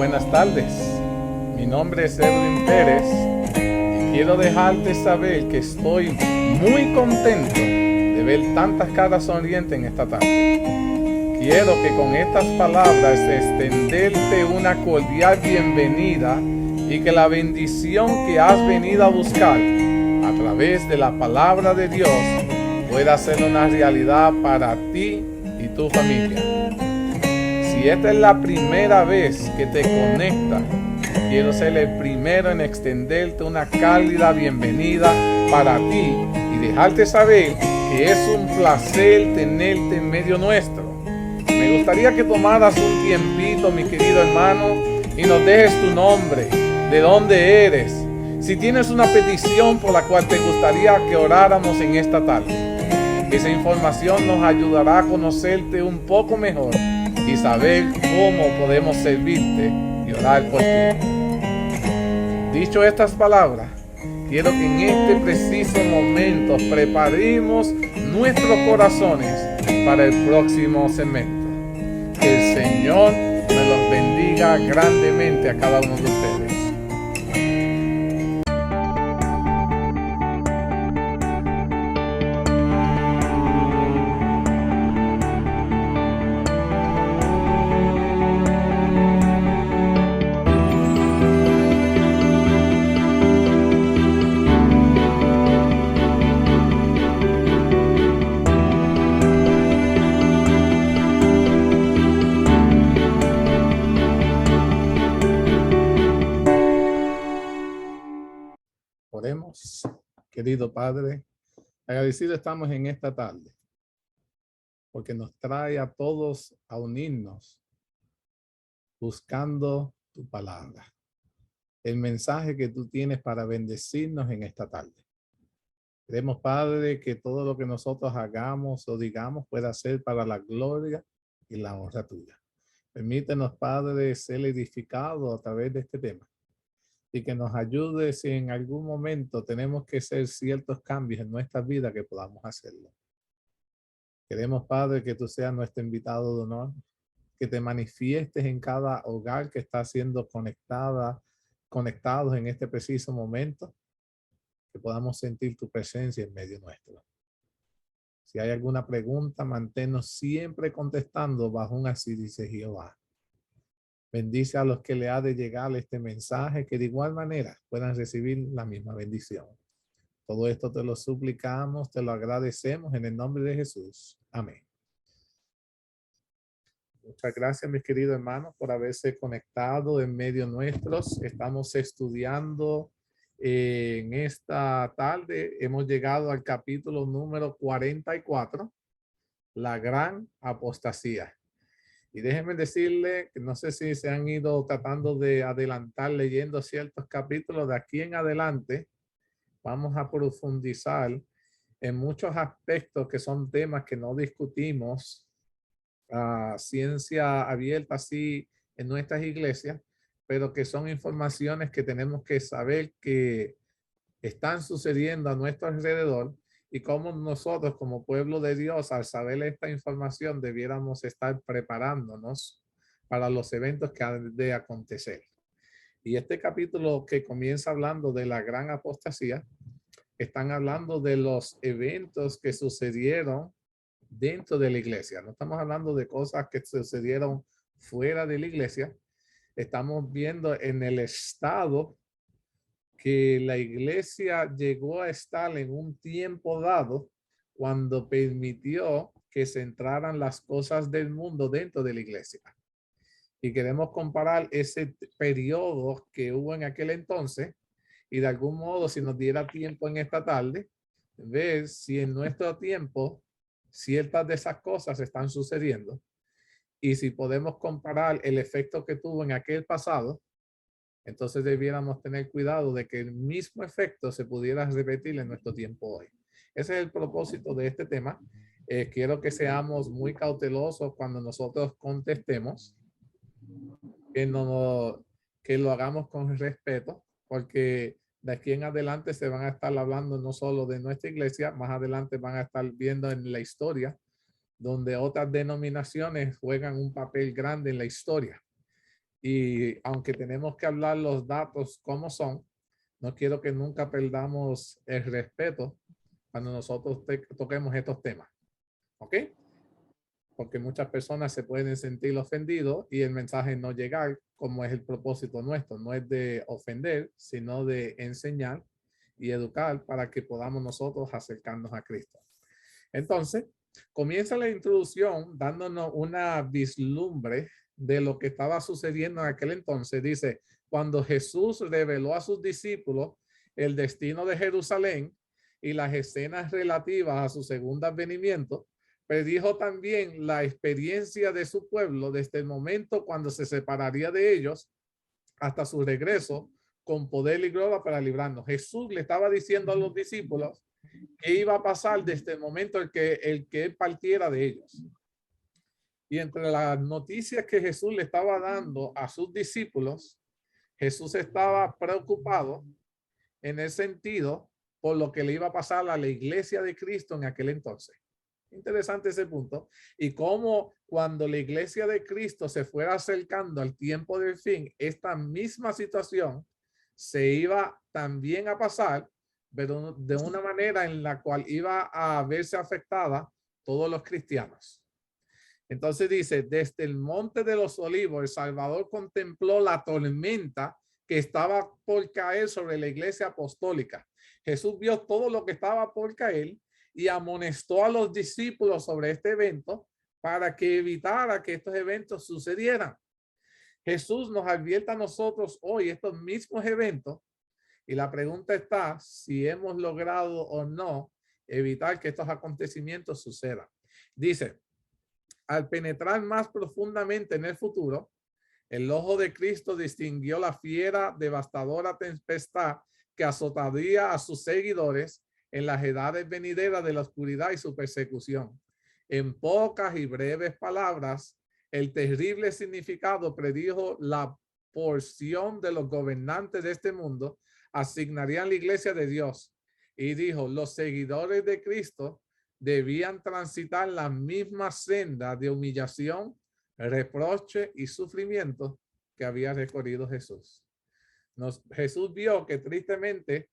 Buenas tardes, mi nombre es Edwin Pérez y quiero dejarte saber que estoy muy contento de ver tantas caras sonrientes en esta tarde. Quiero que con estas palabras extenderte una cordial bienvenida y que la bendición que has venido a buscar a través de la palabra de Dios pueda ser una realidad para ti y tu familia. Si esta es la primera vez que te conectas, quiero ser el primero en extenderte una cálida bienvenida para ti y dejarte saber que es un placer tenerte en medio nuestro. Me gustaría que tomaras un tiempito, mi querido hermano, y nos dejes tu nombre, de dónde eres, si tienes una petición por la cual te gustaría que oráramos en esta tarde. Esa información nos ayudará a conocerte un poco mejor y saber cómo podemos servirte y orar por ti. Dicho estas palabras, quiero que en este preciso momento preparemos nuestros corazones para el próximo segmento. Que el Señor me los bendiga grandemente a cada uno de ustedes. Oremos, querido Padre, agradecido estamos en esta tarde, porque nos trae a todos a unirnos buscando tu palabra, el mensaje que tú tienes para bendecirnos en esta tarde. Queremos, Padre, que todo lo que nosotros hagamos o digamos pueda ser para la gloria y la honra tuya. Permítenos, Padre, ser edificados a través de este tema. Y que nos ayude si en algún momento tenemos que hacer ciertos cambios en nuestra vida, que podamos hacerlo. Queremos, Padre, que tú seas nuestro invitado de honor, que te manifiestes en cada hogar que está siendo conectados en este preciso momento, que podamos sentir tu presencia en medio nuestro. Si hay alguna pregunta, manténnos siempre contestando bajo un así dice Jehová. Bendice a los que le ha de llegar este mensaje, que de igual manera puedan recibir la misma bendición. Todo esto te lo suplicamos, te lo agradecemos en el nombre de Jesús. Amén. Muchas gracias, mis queridos hermanos, por haberse conectado en medio nuestros. Estamos estudiando en esta tarde. Hemos llegado al capítulo número 44, la gran apostasía. Y déjenme decirle que no sé si se han ido tratando de adelantar leyendo ciertos capítulos. De aquí en adelante vamos a profundizar en muchos aspectos que son temas que no discutimos a ciencia abierta así en nuestras iglesias, pero que son informaciones que tenemos que saber que están sucediendo a nuestro alrededor y cómo nosotros como pueblo de Dios, al saber esta información, debiéramos estar preparándonos para los eventos que han de acontecer. Y este capítulo que comienza hablando de la gran apostasía, están hablando de los eventos que sucedieron dentro de la iglesia. No estamos hablando de cosas que sucedieron fuera de la iglesia. Estamos viendo en el estado que la iglesia llegó a estar en un tiempo dado cuando permitió que se entraran las cosas del mundo dentro de la iglesia. Y queremos comparar ese periodo que hubo en aquel entonces y de algún modo, si nos diera tiempo en esta tarde, ver si en nuestro tiempo ciertas de esas cosas están sucediendo y si podemos comparar el efecto que tuvo en aquel pasado. Entonces debiéramos tener cuidado de que el mismo efecto se pudiera repetir en nuestro tiempo hoy. Ese es el propósito de este tema. Quiero que seamos muy cautelosos cuando nosotros contestemos, que lo hagamos con respeto, porque de aquí en adelante se van a estar hablando no solo de nuestra iglesia, más adelante van a estar viendo en la historia donde otras denominaciones juegan un papel grande en la historia. Y aunque tenemos que hablar los datos como son, no quiero que nunca perdamos el respeto cuando nosotros toquemos estos temas. ¿Ok? Porque muchas personas se pueden sentir ofendidos y el mensaje no llegar, como es el propósito nuestro. No es de ofender, sino de enseñar y educar para que podamos nosotros acercarnos a Cristo. Entonces, comienza la introducción dándonos una vislumbre de lo que estaba sucediendo en aquel entonces. Dice, cuando Jesús reveló a sus discípulos el destino de Jerusalén y las escenas relativas a su segundo advenimiento, predijo también la experiencia de su pueblo desde el momento cuando se separaría de ellos hasta su regreso con poder y gloria para librarnos. Jesús le estaba diciendo a los discípulos qué iba a pasar desde el momento en que él partiera de ellos. Y entre las noticias que Jesús le estaba dando a sus discípulos, Jesús estaba preocupado en el sentido por lo que le iba a pasar a la iglesia de Cristo en aquel entonces. Interesante ese punto. Y cómo cuando la iglesia de Cristo se fuera acercando al tiempo del fin, esta misma situación se iba también a pasar, pero de una manera en la cual iba a verse afectada todos los cristianos. Entonces dice, desde el monte de los olivos, el Salvador contempló la tormenta que estaba por caer sobre la iglesia apostólica. Jesús vio todo lo que estaba por caer y amonestó a los discípulos sobre este evento para que evitara que estos eventos sucedieran. Jesús nos advierte a nosotros hoy estos mismos eventos y la pregunta está si hemos logrado o no evitar que estos acontecimientos sucedan. Dice, al penetrar más profundamente en el futuro, el ojo de Cristo distinguió la fiera devastadora tempestad que azotaría a sus seguidores en las edades venideras de la oscuridad y su persecución. En pocas y breves palabras, el terrible significado predijo la porción de los gobernantes de este mundo asignarían la iglesia de Dios. Y dijo, los seguidores de Cristo debían transitar la misma senda de humillación, reproche y sufrimiento que había recorrido Jesús. Jesús vio que tristemente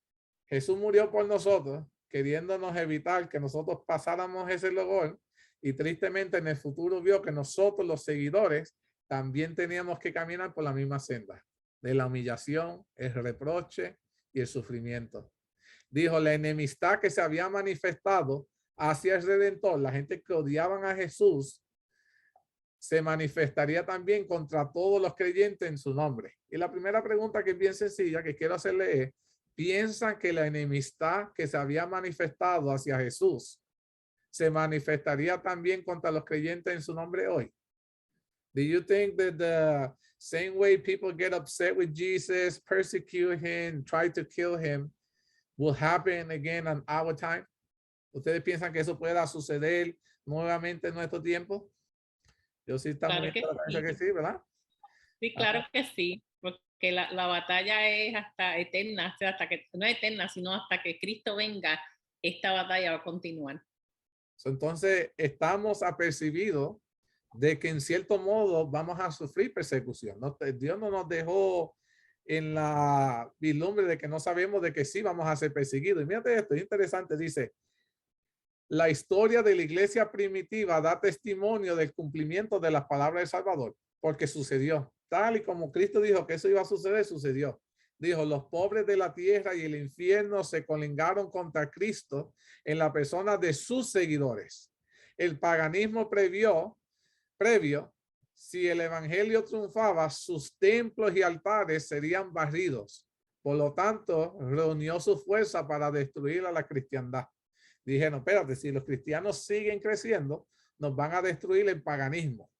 Jesús murió por nosotros, queriéndonos evitar que nosotros pasáramos ese lugar, y tristemente en el futuro vio que nosotros los seguidores también teníamos que caminar por la misma senda de la humillación, el reproche y el sufrimiento. Dijo, la enemistad que se había manifestado hacia el Redentor, la gente que odiaban a Jesús, se manifestaría también contra todos los creyentes en su nombre. Y la primera pregunta, que es bien sencilla, que quiero hacerle es, ¿piensan que la enemistad que se había manifestado hacia Jesús se manifestaría también contra los creyentes en su nombre hoy? Do you think that the same way people get upset with Jesus, persecute him, try to kill him, will happen again on our time? ¿Ustedes piensan que eso pueda suceder nuevamente en nuestro tiempo? Yo sí está muy que sí, ¿verdad? Sí, claro que sí, porque la batalla es hasta eterna, o sea, hasta que no es eterna, sino hasta que Cristo venga, esta batalla va a continuar. Entonces, estamos apercibidos de que en cierto modo vamos a sufrir persecución. ¿No? Dios no nos dejó en la vislumbre de que no sabemos de que sí vamos a ser perseguidos. Y mírate esto, es interesante, dice, la historia de la iglesia primitiva da testimonio del cumplimiento de las palabras del Salvador, porque sucedió. Tal y como Cristo dijo que eso iba a suceder, sucedió. Dijo, los pobres de la tierra y el infierno se colingaron contra Cristo en la persona de sus seguidores. El paganismo previo, si el evangelio triunfaba, sus templos y altares serían barridos. Por lo tanto, reunió su fuerza para destruir a la cristiandad. Dijeron, espérate, si los cristianos siguen creciendo, nos van a destruir el paganismo.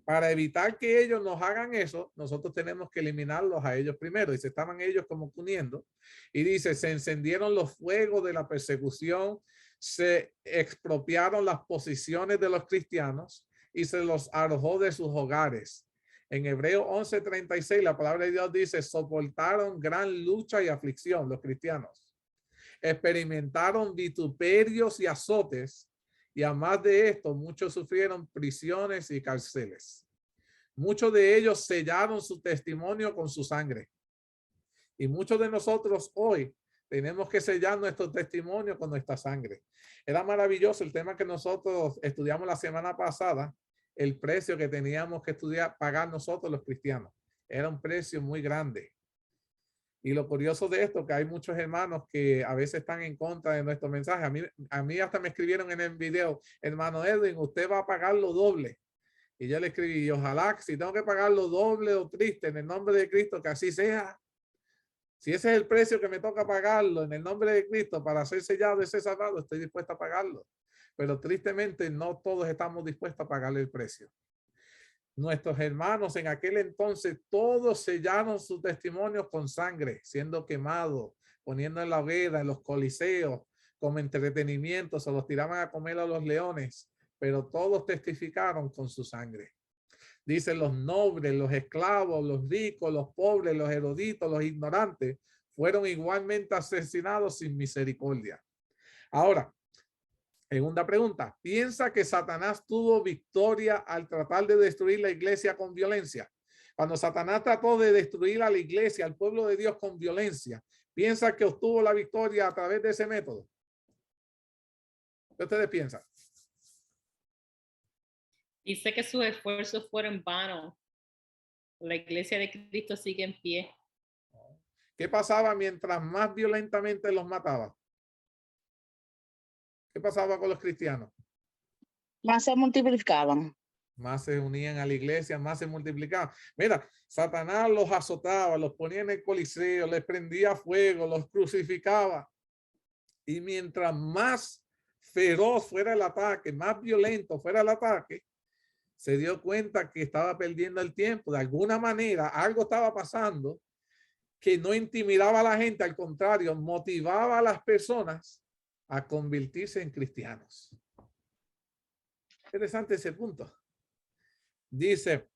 Para evitar que ellos nos hagan eso, nosotros tenemos que eliminarlos a ellos primero. Y se estaban ellos como uniendo. Y dice, se encendieron los fuegos de la persecución, se expropiaron las posiciones de los cristianos y se los arrojó de sus hogares. En Hebreo 11:36, la palabra de Dios dice, soportaron gran lucha y aflicción los cristianos. Experimentaron vituperios y azotes, y además de esto, muchos sufrieron prisiones y cárceles. Muchos de ellos sellaron su testimonio con su sangre. Y muchos de nosotros hoy tenemos que sellar nuestro testimonio con nuestra sangre. Era maravilloso el tema que nosotros estudiamos la semana pasada, el precio que teníamos que pagar nosotros los cristianos. Era un precio muy grande. Y lo curioso de esto, que hay muchos hermanos que a veces están en contra de nuestro mensaje. A mí hasta me escribieron en el video, hermano Edwin, usted va a pagar lo doble. Y yo le escribí, y ojalá que si tengo que pagar lo doble o triste en el nombre de Cristo, que así sea. Si ese es el precio que me toca pagarlo en el nombre de Cristo para ser sellado y ser salvado, estoy dispuesto a pagarlo. Pero tristemente no todos estamos dispuestos a pagarle el precio. Nuestros hermanos en aquel entonces, todos sellaron su testimonio con sangre, siendo quemados, poniendo en la hoguera, en los coliseos, como entretenimiento, se los tiraban a comer a los leones, pero todos testificaron con su sangre. Dice, los nobles, los esclavos, los ricos, los pobres, los eruditos, los ignorantes, fueron igualmente asesinados sin misericordia. Ahora, segunda pregunta, ¿piensa que Satanás tuvo victoria al tratar de destruir la iglesia con violencia? Cuando Satanás trató de destruir a la iglesia, al pueblo de Dios con violencia, ¿piensa que obtuvo la victoria a través de ese método? ¿Qué ustedes piensan? Dice que sus esfuerzos fueron vanos. La iglesia de Cristo sigue en pie. ¿Qué pasaba mientras más violentamente los mataba? ¿Qué pasaba con los cristianos? Más se multiplicaban. Más se unían a la iglesia, más se multiplicaban. Mira, Satanás los azotaba, los ponía en el coliseo, les prendía fuego, los crucificaba. Y mientras más feroz fuera el ataque, más violento fuera el ataque, se dio cuenta que estaba perdiendo el tiempo. De alguna manera, algo estaba pasando que no intimidaba a la gente, al contrario, motivaba a las personas a convertirse en cristianos. Interesante ese punto. Dice,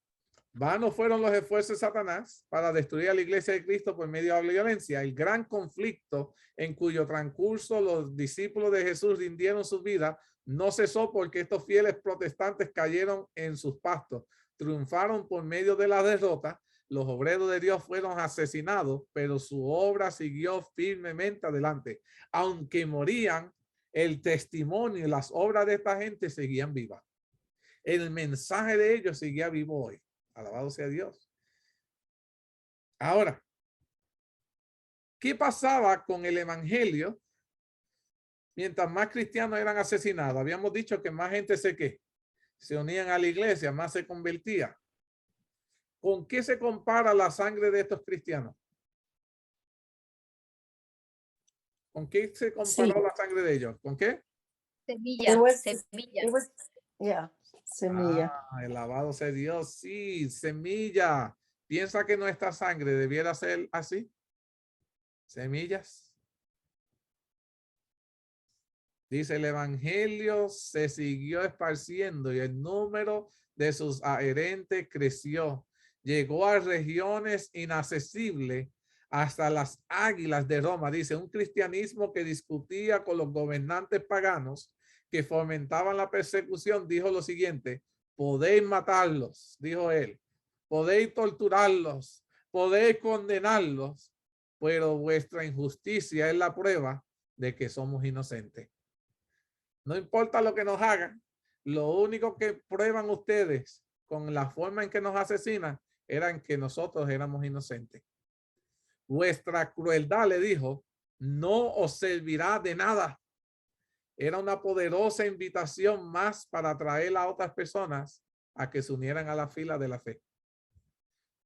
vanos fueron los esfuerzos de Satanás para destruir a la iglesia de Cristo por medio de la violencia. El gran conflicto en cuyo transcurso los discípulos de Jesús rindieron su vida no cesó porque estos fieles protestantes cayeron en sus pastos. Triunfaron por medio de la derrota. Los obreros de Dios fueron asesinados, pero su obra siguió firmemente adelante. Aunque morían, el testimonio y las obras de esta gente seguían vivas. El mensaje de ellos seguía vivo hoy. Alabado sea Dios. Ahora, ¿qué pasaba con el evangelio mientras más cristianos eran asesinados? Habíamos dicho que más gente se unían a la iglesia, más se convertía. ¿Con qué se compara la sangre de estos cristianos? ¿Con qué se comparó la sangre de ellos? ¿Con qué? Semilla, semilla. Semilla. Alabado sea Dios. Sí, semilla. ¿Piensa que nuestra sangre debiera ser así? Semillas. Dice, el evangelio se siguió esparciendo y el número de sus adherentes creció. Llegó a regiones inaccesibles hasta las águilas de Roma. Dice, un cristianismo que discutía con los gobernantes paganos que fomentaban la persecución, dijo lo siguiente: podéis matarlos, dijo él, podéis torturarlos, podéis condenarlos, pero vuestra injusticia es la prueba de que somos inocentes. No importa lo que nos hagan, lo único que prueban ustedes con la forma en que nos asesinan era en que nosotros éramos inocentes. Vuestra crueldad, le dijo, no os servirá de nada. Era una poderosa invitación más para atraer a otras personas a que se unieran a la fila de la fe.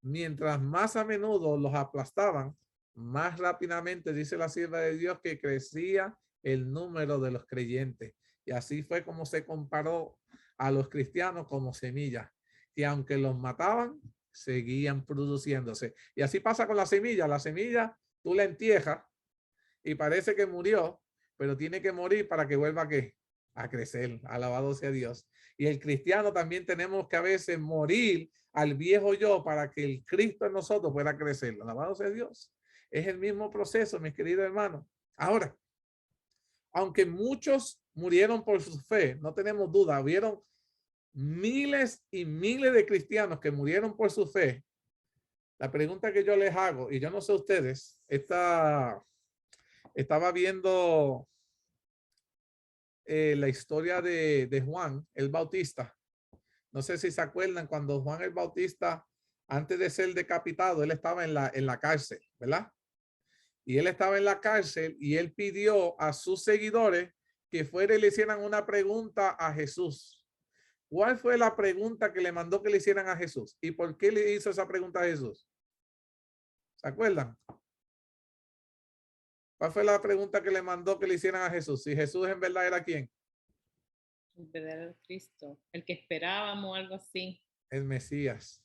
Mientras más a menudo los aplastaban, más rápidamente, dice la sierva de Dios, que crecía el número de los creyentes. Y así fue como se comparó a los cristianos como semillas, que aunque los mataban, seguían produciéndose. Y así pasa con la semilla. La semilla tú la entierras y parece que murió, pero tiene que morir para que vuelva a crecer. Alabado sea Dios. Y el cristiano también tenemos que a veces morir al viejo yo para que el Cristo en nosotros pueda crecer. Alabado sea Dios. Es el mismo proceso, mis queridos hermanos. Ahora, aunque muchos murieron por su fe, no tenemos duda, hubieron miles y miles de cristianos que murieron por su fe, la pregunta que yo les hago, y yo no sé ustedes, estaba viendo la historia de Juan el Bautista. No sé si se acuerdan cuando Juan el Bautista, antes de ser decapitado, él estaba en la cárcel, ¿verdad? Y él estaba en la cárcel y él pidió a sus seguidores que fuera y le hicieran una pregunta a Jesús. ¿Cuál fue la pregunta que le mandó que le hicieran a Jesús? ¿Y por qué le hizo esa pregunta a Jesús? ¿Se acuerdan? ¿Cuál fue la pregunta que le mandó que le hicieran a Jesús? Si Jesús en verdad era ¿quién? El verdadero Cristo, el que esperábamos, algo así. El Mesías.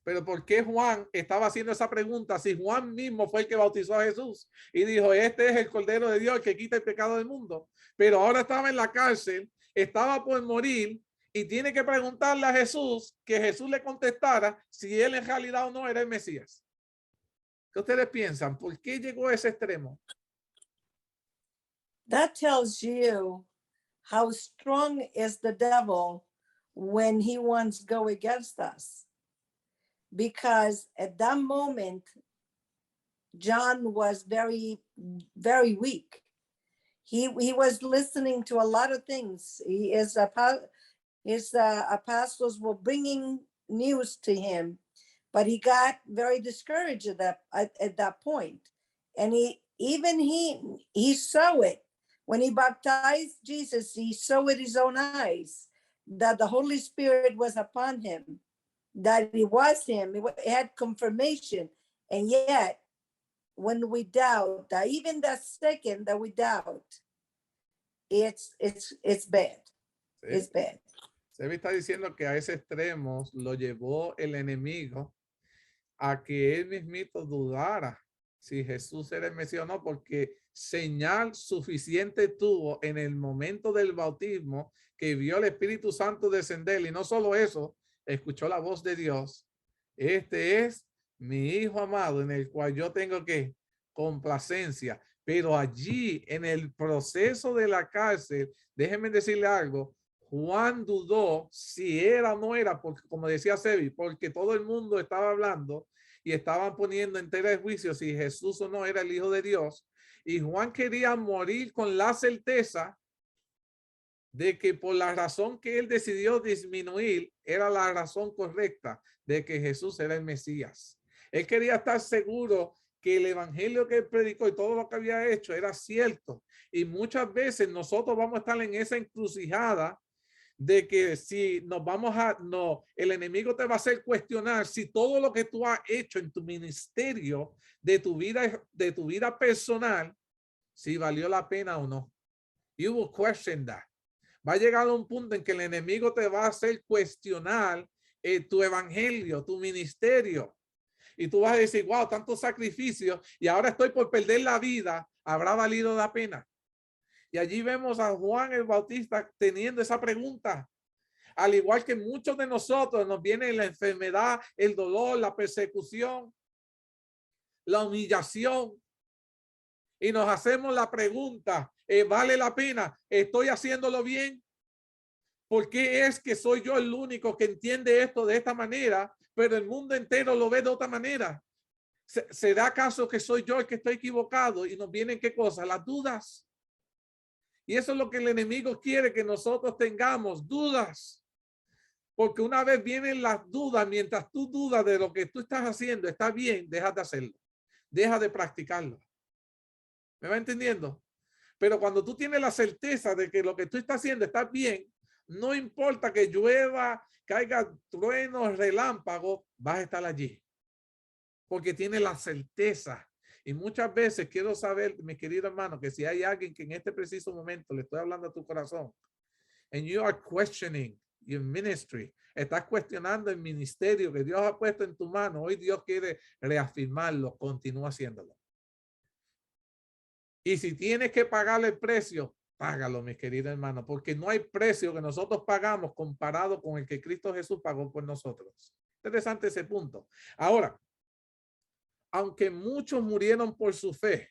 Pero ¿por qué Juan estaba haciendo esa pregunta si Juan mismo fue el que bautizó a Jesús y dijo, este es el Cordero de Dios que quita el pecado del mundo? Pero ahora estaba en la cárcel, estaba por morir y tiene que preguntarle a Jesús que Jesús le contestara si él en realidad o no era el Mesías. ¿Qué ustedes piensan? ¿Por qué llegó a ese extremo? That tells you how strong is the devil when he wants to go against us. Because at that moment, John was very, very weak. He was listening to a lot of things. His apostles were bringing news to him, but he got very discouraged at that point. And he saw it. When he baptized Jesus, he saw with his own eyes that the Holy Spirit was upon him, that it was him. It had confirmation. And yet, when we doubt, that even that second that we doubt, it's bad. Sí. It's bad. Se me está diciendo que a ese extremo lo llevó el enemigo a que él mismito dudara si Jesús era el Mesías o no, porque señal suficiente tuvo en el momento del bautismo que vio el Espíritu Santo descender, y no solo eso, escuchó la voz de Dios. Este es mi hijo amado en el cual yo tengo que complacencia. Pero allí en el proceso de la cárcel, déjenme decirle algo, Juan dudó si era o no era, porque como decía Sebi, porque todo el mundo estaba hablando y estaban poniendo en tela de juicio si Jesús o no era el Hijo de Dios. Y Juan quería morir con la certeza de que por la razón que él decidió disminuir era la razón correcta de que Jesús era el Mesías. Él quería estar seguro que el evangelio que él predicó y todo lo que había hecho era cierto. Y muchas veces nosotros vamos a estar en esa encrucijada de que si nos vamos a, no, el enemigo te va a hacer cuestionar si todo lo que tú has hecho en tu ministerio, de tu vida personal, si valió la pena o no. You will question that. Va a llegar a un punto en que el enemigo te va a hacer cuestionar tu evangelio, tu ministerio. Y tú vas a decir, wow, tantos sacrificios y ahora estoy por perder la vida. ¿Habrá valido la pena? Y allí vemos a Juan el Bautista teniendo esa pregunta. Al igual que muchos de nosotros nos viene la enfermedad, el dolor, la persecución, la humillación. Y nos hacemos la pregunta, ¿vale la pena? ¿Estoy haciéndolo bien? ¿Por qué es que soy yo el único que entiende esto de esta manera, pero el mundo entero lo ve de otra manera? ¿Será acaso que soy yo el que estoy equivocado? Y nos vienen ¿qué cosas? Las dudas. Y eso es lo que el enemigo quiere que nosotros tengamos, dudas. Porque una vez vienen las dudas, mientras tú dudas de lo que tú estás haciendo, está bien, deja de hacerlo. Deja de practicarlo. ¿Me va entendiendo? Pero cuando tú tienes la certeza de que lo que tú estás haciendo está bien, no importa que llueva, caiga truenos, relámpagos, vas a estar allí. Porque tienes la certeza. Y muchas veces quiero saber, mi querido hermano, que si hay alguien que en este preciso momento le estoy hablando a tu corazón, and you are questioning your ministry, estás cuestionando el ministerio que Dios ha puesto en tu mano, hoy Dios quiere reafirmarlo, continúa haciéndolo. Y si tienes que pagar el precio, págalo, mi querido hermano, porque no hay precio que nosotros pagamos comparado con el que Cristo Jesús pagó por nosotros. Interesante ese punto. Ahora, aunque muchos murieron por su fe,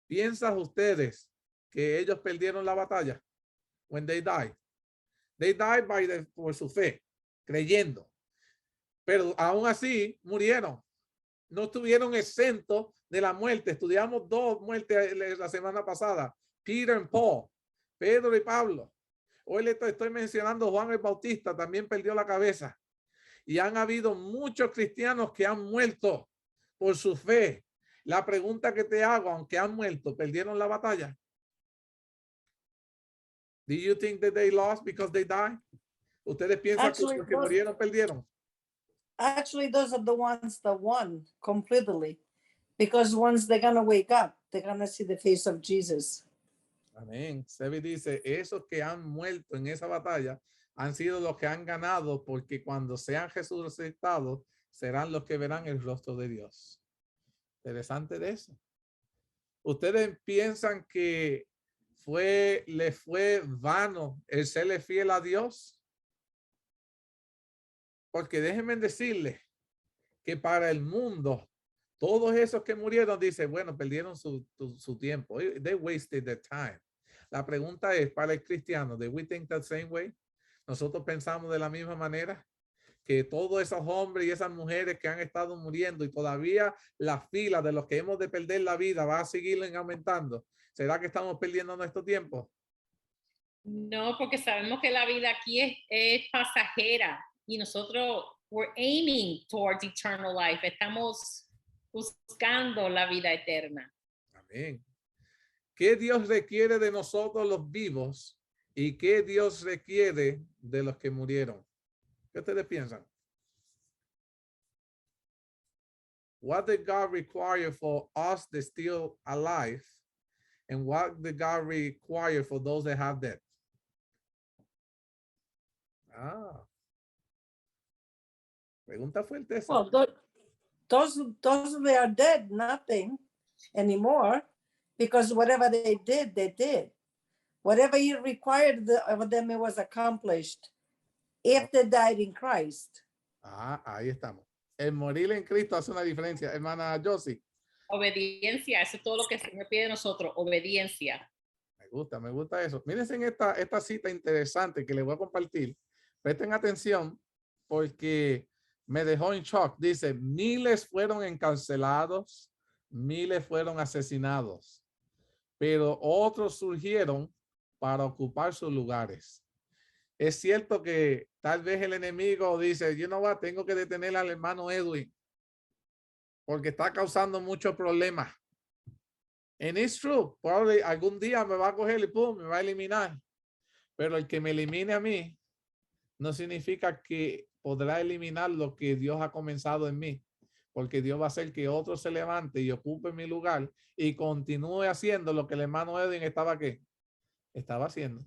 ¿piensan ustedes que ellos perdieron la batalla? When they died. They died por su fe, creyendo. Pero aún así murieron. No estuvieron exentos de la muerte. Estudiamos 2 muertes la semana pasada. Peter y Paul. Pedro y Pablo. Hoy le estoy mencionando Juan el Bautista. También perdió la cabeza. Y han habido muchos cristianos que han muerto por su fe. La pregunta que te hago, aunque han muerto, ¿perdieron la batalla? Do you think that they lost because they died? ¿Ustedes piensan que los que murieron perdieron? Actually, those are the ones that won completely. Because once they're going to wake up, they're going to see the face of Jesus. Amén. Sebi dice, esos que han muerto en esa batalla han sido los que han ganado, porque cuando sean resucitados serán los que verán el rostro de Dios. Interesante de eso. ¿Ustedes piensan que le fue vano el serle fiel a Dios? Porque déjenme decirles que para el mundo, todos esos que murieron, dice, bueno, perdieron su tiempo. They wasted their time. La pregunta es, para el cristiano, ¿do we think the same way? Nosotros pensamos de la misma manera, que todos esos hombres y esas mujeres que han estado muriendo y todavía la fila de los que hemos de perder la vida va a seguir aumentando. ¿Será que estamos perdiendo nuestro tiempo? No, porque sabemos que la vida aquí es pasajera y nosotros we're aiming towards eternal life. Estamos buscando la vida eterna. Amén. ¿Qué Dios requiere de nosotros los vivos y qué Dios requiere de los que murieron? ¿Qué ustedes piensan? What did God require for us that still alive, and what did God require for those that have dead? Pregunta fuerte esa. Well, those that are dead, nothing anymore, because whatever they did. Whatever he required of them, it was accomplished. If they died in Christ. Ahí estamos. El morir en Cristo hace una diferencia, hermana Josie. Obediencia, eso es todo lo que se me pide de nosotros, obediencia. Me gusta eso. Mírense en esta cita interesante que les voy a compartir. Presten atención porque me dejó en shock. Dice, miles fueron encarcelados, miles fueron asesinados, pero otros surgieron para ocupar sus lugares. Es cierto que tal vez el enemigo dice, you know what, tengo que detener al hermano Edwin porque está causando muchos problemas. And it's true. Probably algún día me va a coger y pum, me va a eliminar. Pero el que me elimine a mí no significa que podrá eliminar lo que Dios ha comenzado en mí. Porque Dios va a hacer que otro se levante y ocupe mi lugar y continúe haciendo lo que el hermano Edwin estaba haciendo.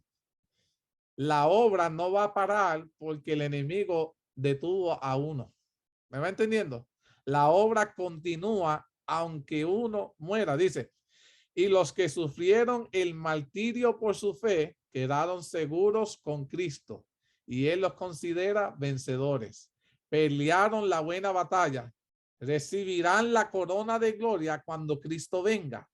La obra no va a parar porque el enemigo detuvo a uno. ¿Me va entendiendo? La obra continúa aunque uno muera. Dice, y los que sufrieron el martirio por su fe quedaron seguros con Cristo y él los considera vencedores. Pelearon la buena batalla. Recibirán la corona de gloria cuando Cristo venga.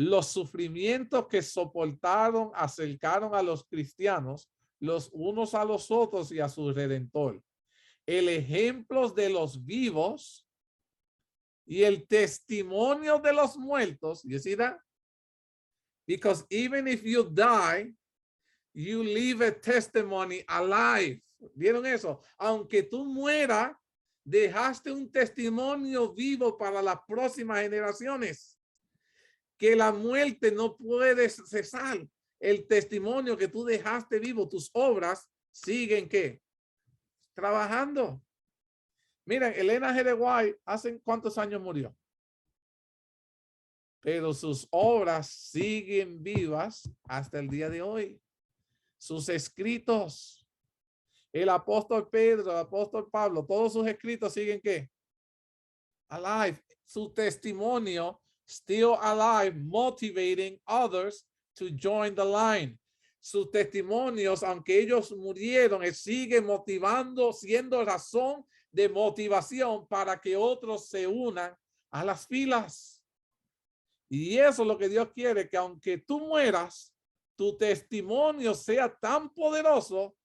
Los sufrimientos que soportaron acercaron a los cristianos los unos a los otros y a su Redentor. El ejemplo de los vivos y el testimonio de los muertos. You see that? Because even if you die, you leave a testimony alive. ¿Vieron eso? Aunque tú mueras, dejaste un testimonio vivo para las próximas generaciones. Que la muerte no puede cesar. El testimonio que tú dejaste vivo, tus obras siguen ¿qué? Trabajando. Miren, Elena G. de White, ¿hace cuántos años murió? Pero sus obras siguen vivas hasta el día de hoy. Sus escritos, el apóstol Pedro, el apóstol Pablo, todos sus escritos siguen ¿qué? Alive. Su testimonio still alive, motivating others to join the line. Sus testimonios, aunque ellos murieron, siguen motivando, siendo razón de motivación para que otros se unan a las filas. Y eso es lo que Dios quiere, que aunque tú mueras, tu testimonio sea tan poderoso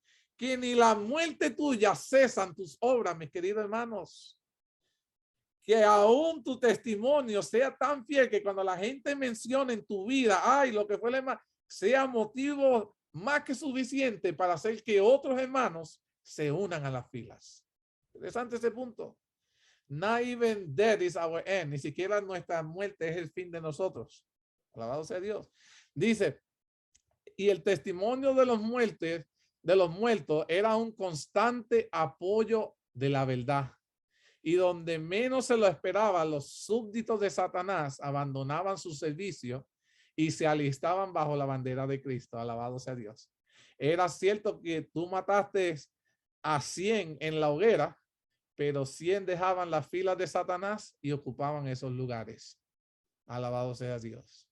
que ni la muerte tuya cesan tus obras, mis queridos hermanos. Que aún tu testimonio sea tan fiel que cuando la gente mencione en tu vida, ay, lo que fue el hermano, sea motivo más que suficiente para hacer que otros hermanos se unan a las filas. Interesante ese punto. Not even death is our end. Ni siquiera nuestra muerte es el fin de nosotros. Alabado sea Dios. Dice, y el testimonio de los muertos era un constante apoyo de la verdad. Y donde menos se lo esperaba, los súbditos de Satanás abandonaban su servicio y se alistaban bajo la bandera de Cristo. Alabado sea Dios. Era cierto que tú mataste a 100 en la hoguera, pero 100 dejaban las filas de Satanás y ocupaban esos lugares. Alabado sea Dios.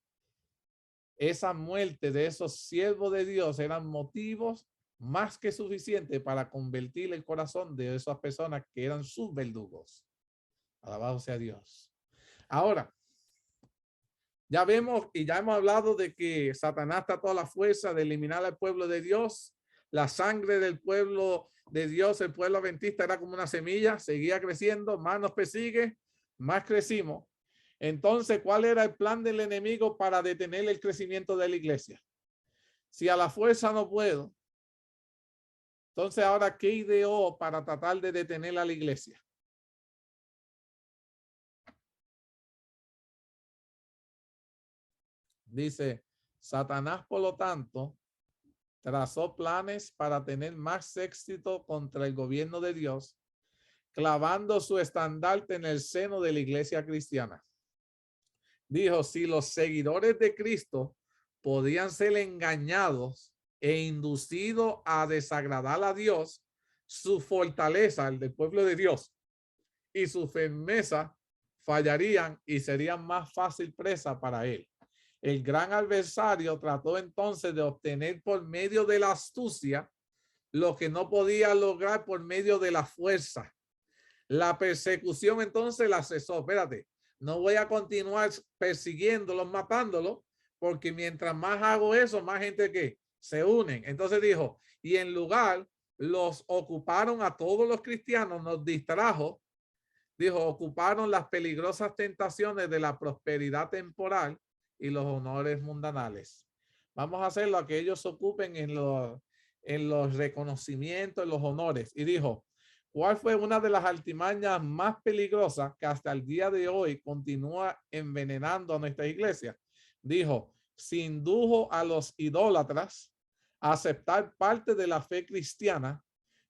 Esa muerte de esos siervos de Dios eran motivos más que suficientes para convertir el corazón de esas personas que eran sus verdugos. Alabado sea Dios. Ahora, ya vemos y ya hemos hablado de que Satanás trató a la fuerza de eliminar al pueblo de Dios. La sangre del pueblo de Dios, el pueblo adventista, era como una semilla, seguía creciendo, más nos persigue, más crecimos. Entonces, ¿cuál era el plan del enemigo para detener el crecimiento de la iglesia? Si a la fuerza no puedo, entonces ahora, ¿qué ideó para tratar de detener a la iglesia? Dice, Satanás, por lo tanto, trazó planes para tener más éxito contra el gobierno de Dios, clavando su estandarte en el seno de la iglesia cristiana. Dijo, si los seguidores de Cristo podían ser engañados e inducidos a desagradar a Dios, su fortaleza, el del pueblo de Dios, y su firmeza fallarían y serían más fácil presa para él. El gran adversario trató entonces de obtener por medio de la astucia lo que no podía lograr por medio de la fuerza. La persecución entonces la cesó. Espérate, no voy a continuar persiguiéndolos, matándolos, porque mientras más hago eso, más gente que se unen. Entonces dijo, y en lugar los ocuparon a todos los cristianos, nos distrajo. Dijo, ocuparon las peligrosas tentaciones de la prosperidad temporal y los honores mundanales. Vamos a hacer lo que ellos ocupen en los reconocimientos, en los honores. Y dijo, ¿cuál fue una de las artimañas más peligrosas que hasta el día de hoy continúa envenenando a nuestra iglesia? Dijo, se indujo a los idólatras a aceptar parte de la fe cristiana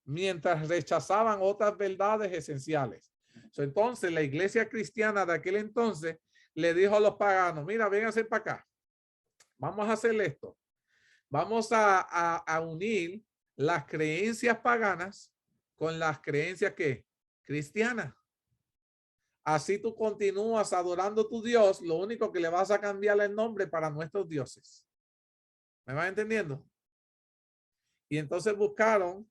mientras rechazaban otras verdades esenciales. Entonces, la iglesia cristiana de aquel entonces le dijo a los paganos, mira, vénganse para acá. Vamos a hacer esto. Vamos a unir las creencias paganas con las creencias que cristianas. Así tú continúas adorando a tu Dios, lo único que le vas a cambiar el nombre para nuestros dioses. ¿Me van entendiendo? Y entonces buscaron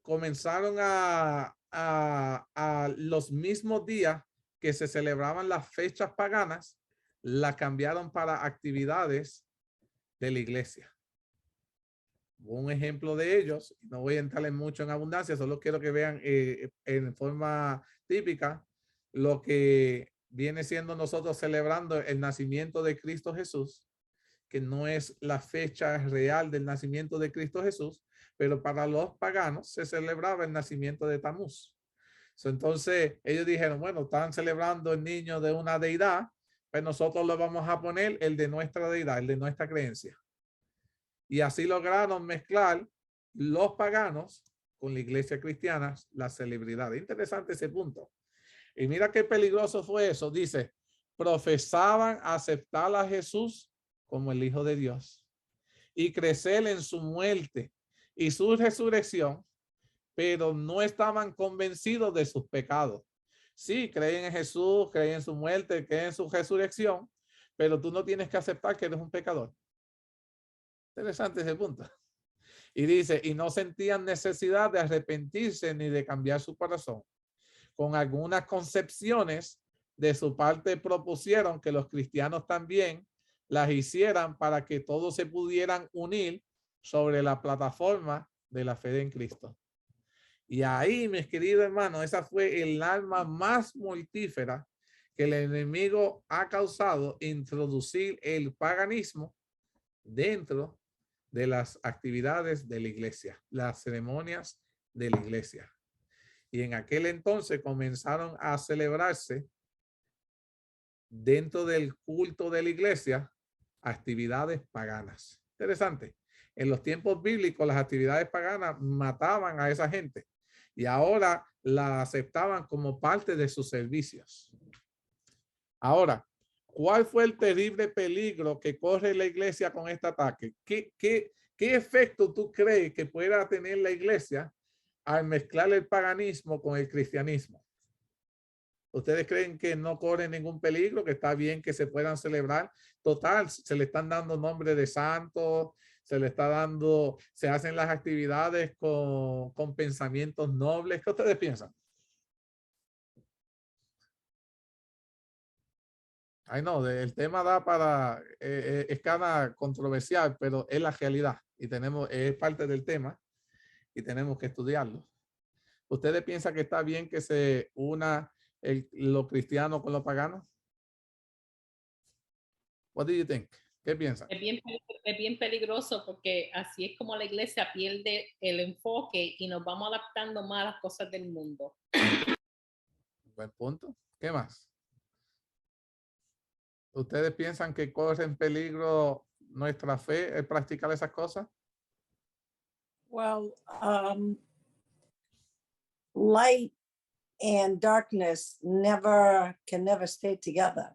comenzaron a los mismos días que se celebraban las fechas paganas, la cambiaron para actividades de la iglesia. Un ejemplo de ellos, no voy a entrar mucho en abundancia, solo quiero que vean en forma típica lo que viene siendo nosotros celebrando el nacimiento de Cristo Jesús, que no es la fecha real del nacimiento de Cristo Jesús, pero para los paganos se celebraba el nacimiento de Tamuz. Entonces ellos dijeron, bueno, están celebrando el niño de una deidad, pues nosotros le vamos a poner el de nuestra deidad, el de nuestra creencia. Y así lograron mezclar los paganos con la iglesia cristiana, la celebridad. Interesante ese punto. Y mira qué peligroso fue eso. Dice, profesaban aceptar a Jesús como el Hijo de Dios y crecer en su muerte y su resurrección, pero no estaban convencidos de sus pecados. Sí, creen en Jesús, creen en su muerte, creen en su resurrección, pero tú no tienes que aceptar que eres un pecador. Interesante ese punto. Y dice, y no sentían necesidad de arrepentirse ni de cambiar su corazón. Con algunas concepciones de su parte propusieron que los cristianos también las hicieran para que todos se pudieran unir sobre la plataforma de la fe en Cristo. Y ahí, mis queridos hermanos, esa fue el arma más mortífera que el enemigo ha causado, introducir el paganismo dentro de las actividades de la iglesia, las ceremonias de la iglesia. Y en aquel entonces comenzaron a celebrarse dentro del culto de la iglesia actividades paganas. Interesante. En los tiempos bíblicos las actividades paganas mataban a esa gente y ahora la aceptaban como parte de sus servicios. Ahora, ¿cuál fue el terrible peligro que corre la iglesia con este ataque? ¿Qué efecto tú crees que pueda tener la iglesia al mezclar el paganismo con el cristianismo? ¿Ustedes creen que no corre ningún peligro, que está bien que se puedan celebrar? Total, se le están dando nombre de santos, se hacen las actividades con pensamientos nobles. ¿Qué ustedes piensan? Ay, no, el tema da para, es cada controversial, pero es la realidad y es parte del tema y tenemos que estudiarlo. ¿Ustedes piensan que está bien que se una lo cristiano con lo pagano? What do you think? ¿Qué piensan? Es bien peligroso porque así es como la iglesia pierde el enfoque y nos vamos adaptando más a las cosas del mundo. Buen punto. ¿Qué más? ¿Ustedes piensan que corre en peligro nuestra fe al practicar esas cosas? Well, light and darkness can never stay together.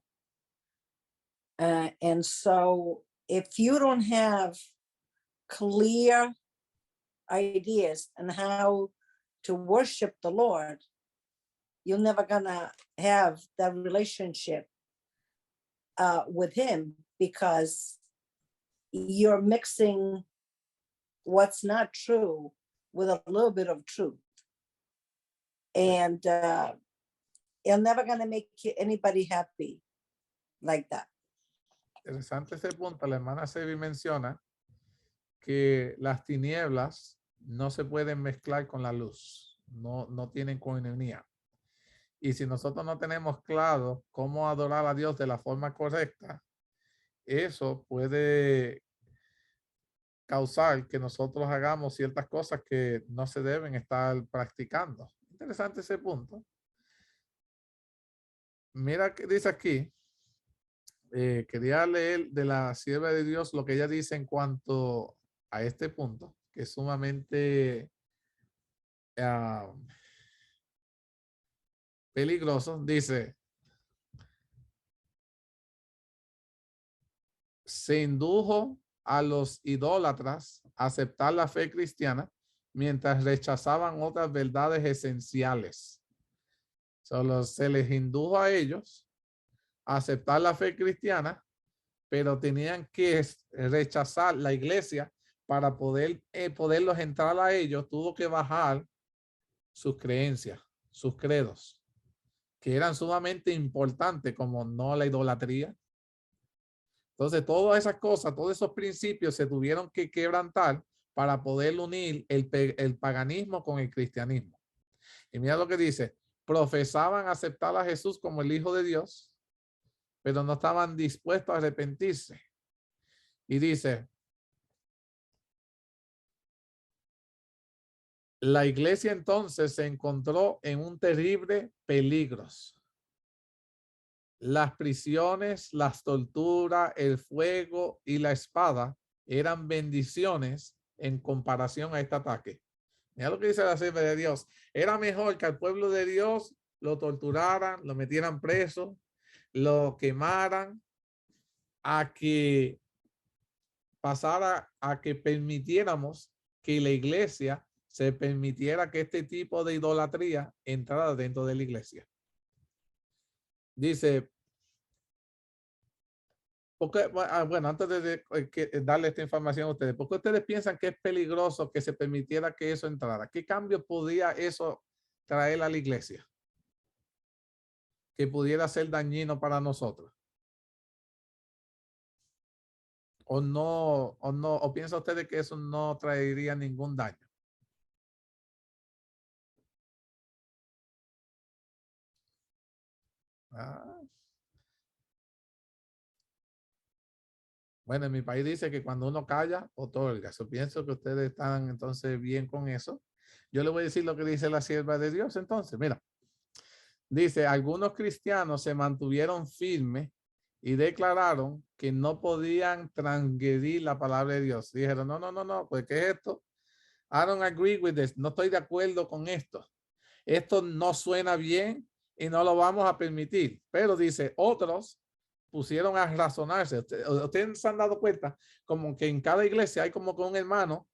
And so if you don't have clear ideas on how to worship the Lord, you're never gonna have that relationship with him, because you're mixing what's not true with a little bit of truth. And you're never gonna make anybody happy like that. Interesante ese punto. La hermana Sebi menciona que las tinieblas no se pueden mezclar con la luz, no tienen coinonía. Y si nosotros no tenemos claro cómo adorar a Dios de la forma correcta, eso puede causar que nosotros hagamos ciertas cosas que no se deben estar practicando. Interesante ese punto. Mira que dice aquí. Quería leer de la sierva de Dios lo que ella dice en cuanto a este punto, que es sumamente peligroso. Dice: se indujo a los idólatras a aceptar la fe cristiana mientras rechazaban otras verdades esenciales. Solo se les indujo a ellos aceptar la fe cristiana, pero tenían que rechazar la iglesia para poderlos entrar a ellos. Tuvo que bajar sus creencias, sus credos, que eran sumamente importantes, como no la idolatría. Entonces, todas esas cosas, todos esos principios se tuvieron que quebrantar para poder unir el paganismo con el cristianismo. Y mira lo que dice: profesaban aceptar a Jesús como el Hijo de Dios, pero no estaban dispuestos a arrepentirse. Y dice: la iglesia entonces se encontró en un terrible peligro. Las prisiones, las torturas, el fuego y la espada eran bendiciones en comparación a este ataque. Mira lo que dice la sierva de Dios: era mejor que al pueblo de Dios lo torturaran, lo metieran preso, lo quemaran, a que pasara a que permitiéramos que la iglesia se permitiera que este tipo de idolatría entrara dentro de la iglesia. Dice, porque, bueno, antes de darle esta información a ustedes, ¿por qué ustedes piensan que es peligroso que se permitiera que eso entrara? ¿Qué cambio podía eso traer a la iglesia que pudiera ser dañino para nosotros? ¿O no, o piensa usted de que eso no traería ningún daño? Ah. Bueno, en mi país dice que cuando uno calla, otorga. Yo pienso que ustedes están entonces bien con eso. Yo le voy a decir lo que dice la sierva de Dios. Entonces, mira, dice, algunos cristianos se mantuvieron firmes y declararon que no podían transgredir la palabra de Dios. Dijeron, no, pues ¿qué es esto? I don't agree with this. No estoy de acuerdo con esto. Esto no suena bien y no lo vamos a permitir. Pero dice, otros pusieron a razonarse. Ustedes se han dado cuenta como que en cada iglesia hay como que un hermano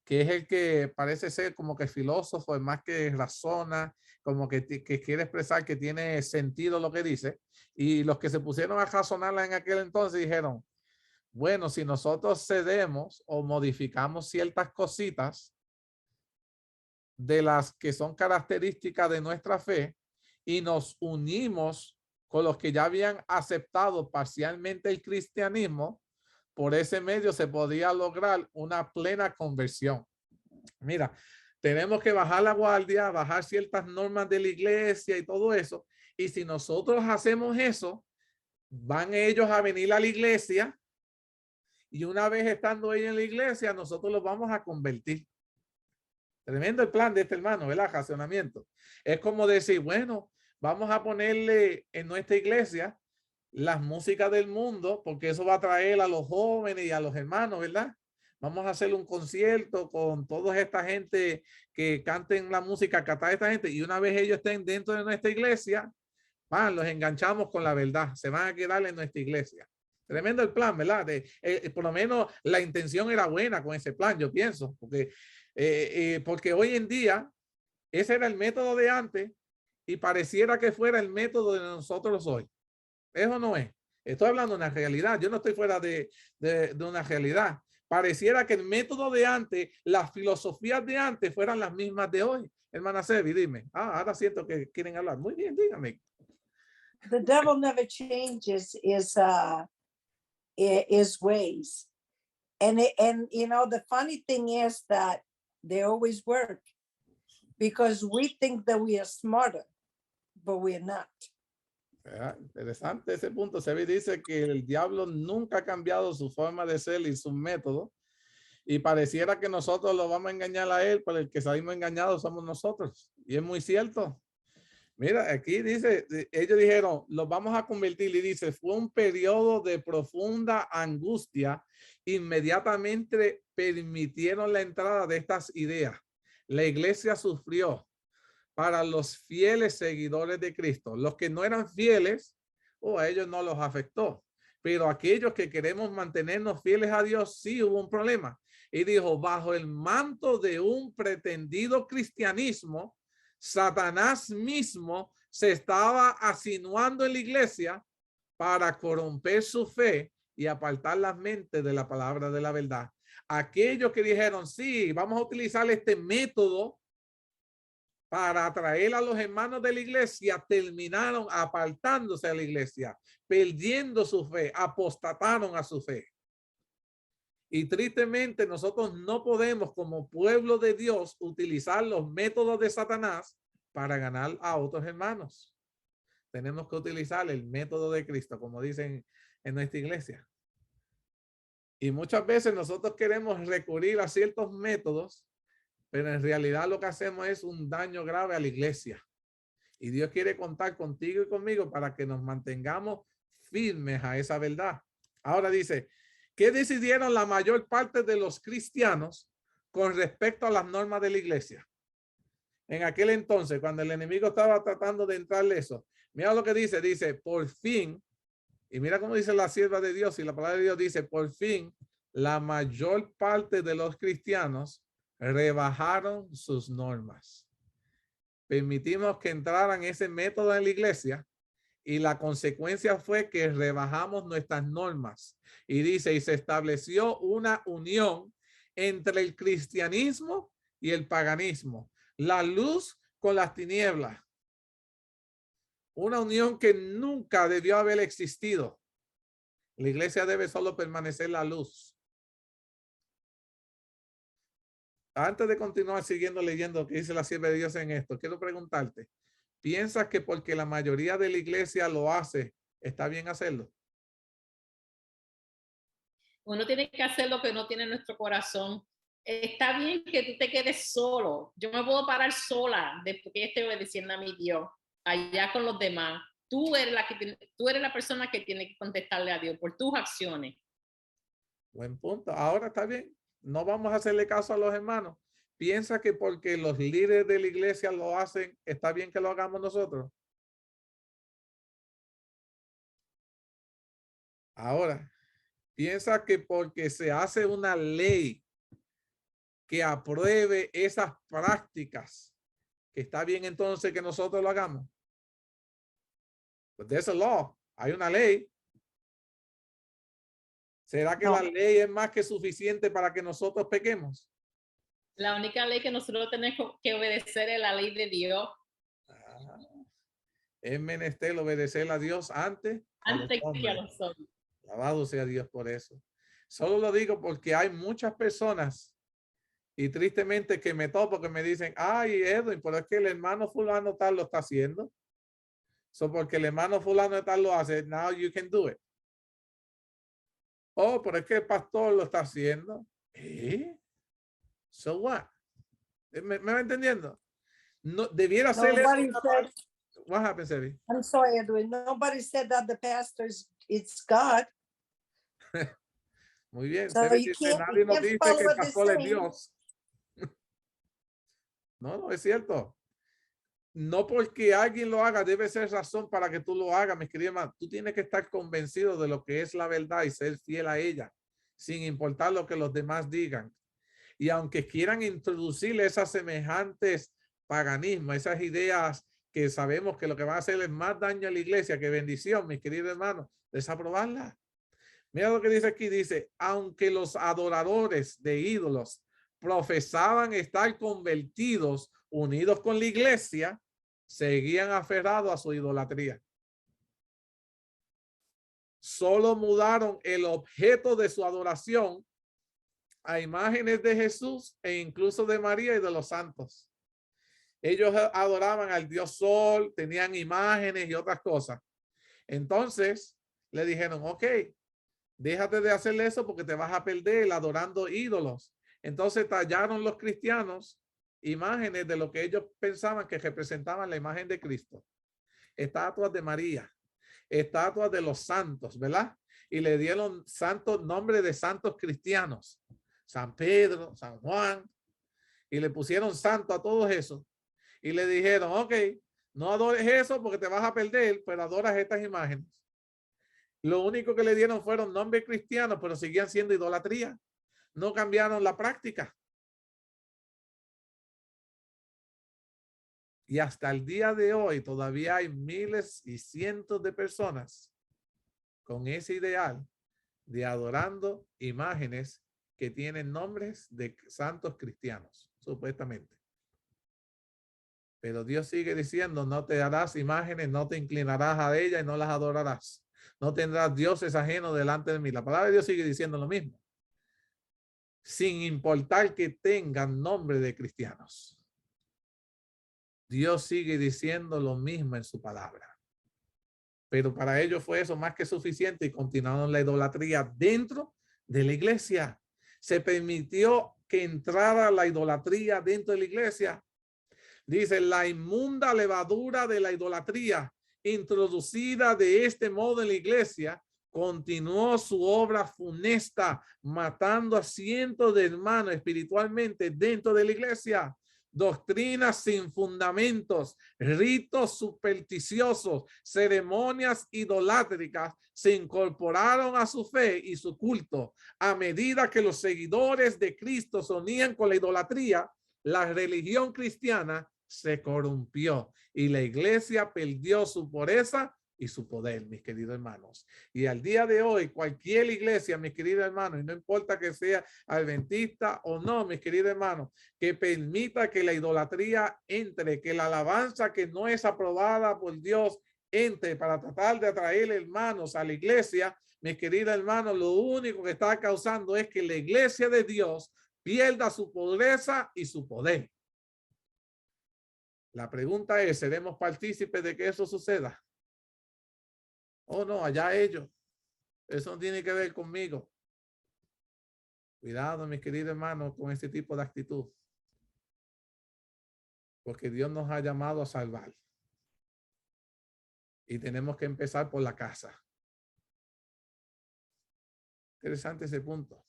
que es el que parece ser como que filósofo, el más que razona, como que quiere expresar que tiene sentido lo que dice. Y los que se pusieron a razonarla en aquel entonces dijeron, bueno, si nosotros cedemos o modificamos ciertas cositas de las que son características de nuestra fe y nos unimos con los que ya habían aceptado parcialmente el cristianismo, por ese medio se podía lograr una plena conversión. Mira, tenemos que bajar la guardia, bajar ciertas normas de la iglesia y todo eso. Y si nosotros hacemos eso, van ellos a venir a la iglesia y una vez estando ellos en la iglesia, nosotros los vamos a convertir. Tremendo el plan de este hermano, ¿verdad? Racionamiento. Es como decir, bueno, vamos a ponerle en nuestra iglesia las músicas del mundo, porque eso va a traer a los jóvenes y a los hermanos, ¿verdad? Vamos a hacer un concierto con toda esta gente que canten la música, cantar esta gente, y una vez ellos estén dentro de nuestra iglesia, los enganchamos con la verdad, se van a quedar en nuestra iglesia. Tremendo el plan, ¿verdad? Por lo menos la intención era buena con ese plan, yo pienso, porque hoy en día ese era el método de antes y pareciera que fuera el método de nosotros hoy. Eso no es. Estoy hablando de una realidad. Yo no estoy fuera de una realidad. Pareciera que el método de antes, las filosofías de antes fueran las mismas de hoy. Hermana Sevi, dime. Ahora siento que quieren hablar. Muy bien, dígame. The devil never changes his ways. And you know, the funny thing is that they always work because we think that we are smarter, but we're not. Interesante ese punto. Sevi dice que el diablo nunca ha cambiado su forma de ser y su método. Y pareciera que nosotros lo vamos a engañar a él, pero el que salimos engañados somos nosotros. Y es muy cierto. Mira, aquí dice, ellos dijeron, los vamos a convertir. Y dice, fue un periodo de profunda angustia. Inmediatamente permitieron la entrada de estas ideas. La iglesia sufrió. Para los fieles seguidores de Cristo, los que no eran fieles, a ellos no los afectó, pero aquellos que queremos mantenernos fieles a Dios, sí hubo un problema. Y dijo, bajo el manto de un pretendido cristianismo, Satanás mismo se estaba asinuando en la iglesia para corromper su fe y apartar las mentes de la palabra de la verdad. Aquellos que dijeron, sí, vamos a utilizar este método para atraer a los hermanos de la iglesia, terminaron apartándose de la iglesia, perdiendo su fe, apostataron a su fe. Y tristemente nosotros no podemos como pueblo de Dios utilizar los métodos de Satanás para ganar a otros hermanos. Tenemos que utilizar el método de Cristo, como dicen en nuestra iglesia. Y muchas veces nosotros queremos recurrir a ciertos métodos, pero en realidad lo que hacemos es un daño grave a la iglesia. Y Dios quiere contar contigo y conmigo para que nos mantengamos firmes a esa verdad. Ahora dice, ¿qué decidieron la mayor parte de los cristianos con respecto a las normas de la iglesia? En aquel entonces, cuando el enemigo estaba tratando de entrarle eso, mira lo que dice, dice, por fin, y mira cómo dice la sierva de Dios, y la palabra de Dios dice, por fin, la mayor parte de los cristianos rebajaron sus normas. Permitimos que entraran ese método en la iglesia y la consecuencia fue que rebajamos nuestras normas. Y dice, y se estableció una unión entre el cristianismo y el paganismo, la luz con las tinieblas. Una unión que nunca debió haber existido. La iglesia debe solo permanecer la luz. Antes de continuar siguiendo leyendo lo que dice la sierva de Dios en esto, quiero preguntarte, ¿piensas que porque la mayoría de la iglesia lo hace, está bien hacerlo? Uno tiene que hacer lo que no tiene en nuestro corazón. Está bien que tú te quedes solo. Yo me puedo parar sola después que esté obedeciendo a mi Dios, allá con los demás. Tú eres la persona que tiene que contestarle a Dios por tus acciones. Buen punto. Ahora está bien. No vamos a hacerle caso a los hermanos. ¿Piensa que porque los líderes de la iglesia lo hacen, está bien que lo hagamos nosotros? Ahora, ¿piensa que porque se hace una ley que apruebe esas prácticas, que está bien entonces que nosotros lo hagamos? Pues there's a law. Hay una ley. ¿Será que No. la ley es más que suficiente para que nosotros pequemos? La única ley que nosotros tenemos que obedecer es la ley de Dios. Es menester obedecer a Dios antes que a los Antes que a hombres. los hombres. Alabado sea Dios por eso. Solo lo digo porque hay muchas personas y tristemente que me topo que me dicen, ay, Edwin, pero es que el hermano fulano tal lo está haciendo. So porque el hermano fulano tal lo hace, now you can do it. Oh, pero es que el pastor lo está haciendo. ¿Eh? So what? ¿Me va entendiendo? No, debiera ser Nobody eso. said, What happened, Sebi? I'm sorry, Edwin. Nobody said that the pastors, it's God. Muy bien. So Sebi you dice, can't- nadie you nos can't dice follow que el what they're pastor es saying. Dios. No, no es cierto. No porque alguien lo haga debe ser razón para que tú lo hagas, mis queridos hermanos. Tú tienes que estar convencido de lo que es la verdad y ser fiel a ella, sin importar lo que los demás digan. Y aunque quieran introducirle esas semejantes paganismos, esas ideas que sabemos que lo que va a hacer es más daño a la iglesia que bendición, mis queridos hermanos, desaprobarla. Mira lo que dice aquí, dice, aunque los adoradores de ídolos profesaban estar convertidos, unidos con la iglesia, seguían aferrados a su idolatría. Solo mudaron el objeto de su adoración a imágenes de Jesús e incluso de María y de los santos. Ellos adoraban al Dios Sol, tenían imágenes y otras cosas. Entonces le dijeron, ok, déjate de hacerle eso porque te vas a perder adorando ídolos. Entonces tallaron los cristianos imágenes de lo que ellos pensaban que representaban la imagen de Cristo. Estatuas de María, estatuas de los santos, ¿verdad? Y le dieron santos, nombre de santos cristianos. San Pedro, San Juan. Y le pusieron santo a todos esos. Y le dijeron, ok, no adores eso porque te vas a perder, pero adoras estas imágenes. Lo único que le dieron fueron nombres cristianos, pero seguían siendo idolatría. No cambiaron la práctica. Y hasta el día de hoy todavía hay miles y cientos de personas con ese ideal de adorando imágenes que tienen nombres de santos cristianos, supuestamente. Pero Dios sigue diciendo, no te harás imágenes, no te inclinarás a ellas y no las adorarás. No tendrás dioses ajenos delante de mí. La palabra de Dios sigue diciendo lo mismo. Sin importar que tengan nombre de cristianos. Dios sigue diciendo lo mismo en su palabra. Pero para ellos fue eso más que suficiente y continuaron la idolatría dentro de la iglesia. Se permitió que entrara la idolatría dentro de la iglesia. Dice, la inmunda levadura de la idolatría introducida de este modo en la iglesia continuó su obra funesta, matando a cientos de hermanos espiritualmente dentro de la iglesia. Doctrinas sin fundamentos, ritos supersticiosos, ceremonias idolátricas se incorporaron a su fe y su culto. A medida que los seguidores de Cristo se unían con la idolatría, la religión cristiana se corrompió y la iglesia perdió su pureza y su poder, mis queridos hermanos. Y al día de hoy, cualquier iglesia, mis queridos hermanos, y no importa que sea adventista o no, mis queridos hermanos, que permita que la idolatría entre, que la alabanza que no es aprobada por Dios entre para tratar de atraer hermanos a la iglesia, mis queridos hermanos, lo único que está causando es que la iglesia de Dios pierda su pobreza y su poder. La pregunta es, ¿seremos partícipes de que eso suceda? Oh, no, allá ellos. Eso no tiene que ver conmigo. Cuidado, mis queridos hermanos, con este tipo de actitud. Porque Dios nos ha llamado a salvar. Y tenemos que empezar por la casa. Interesante ese punto.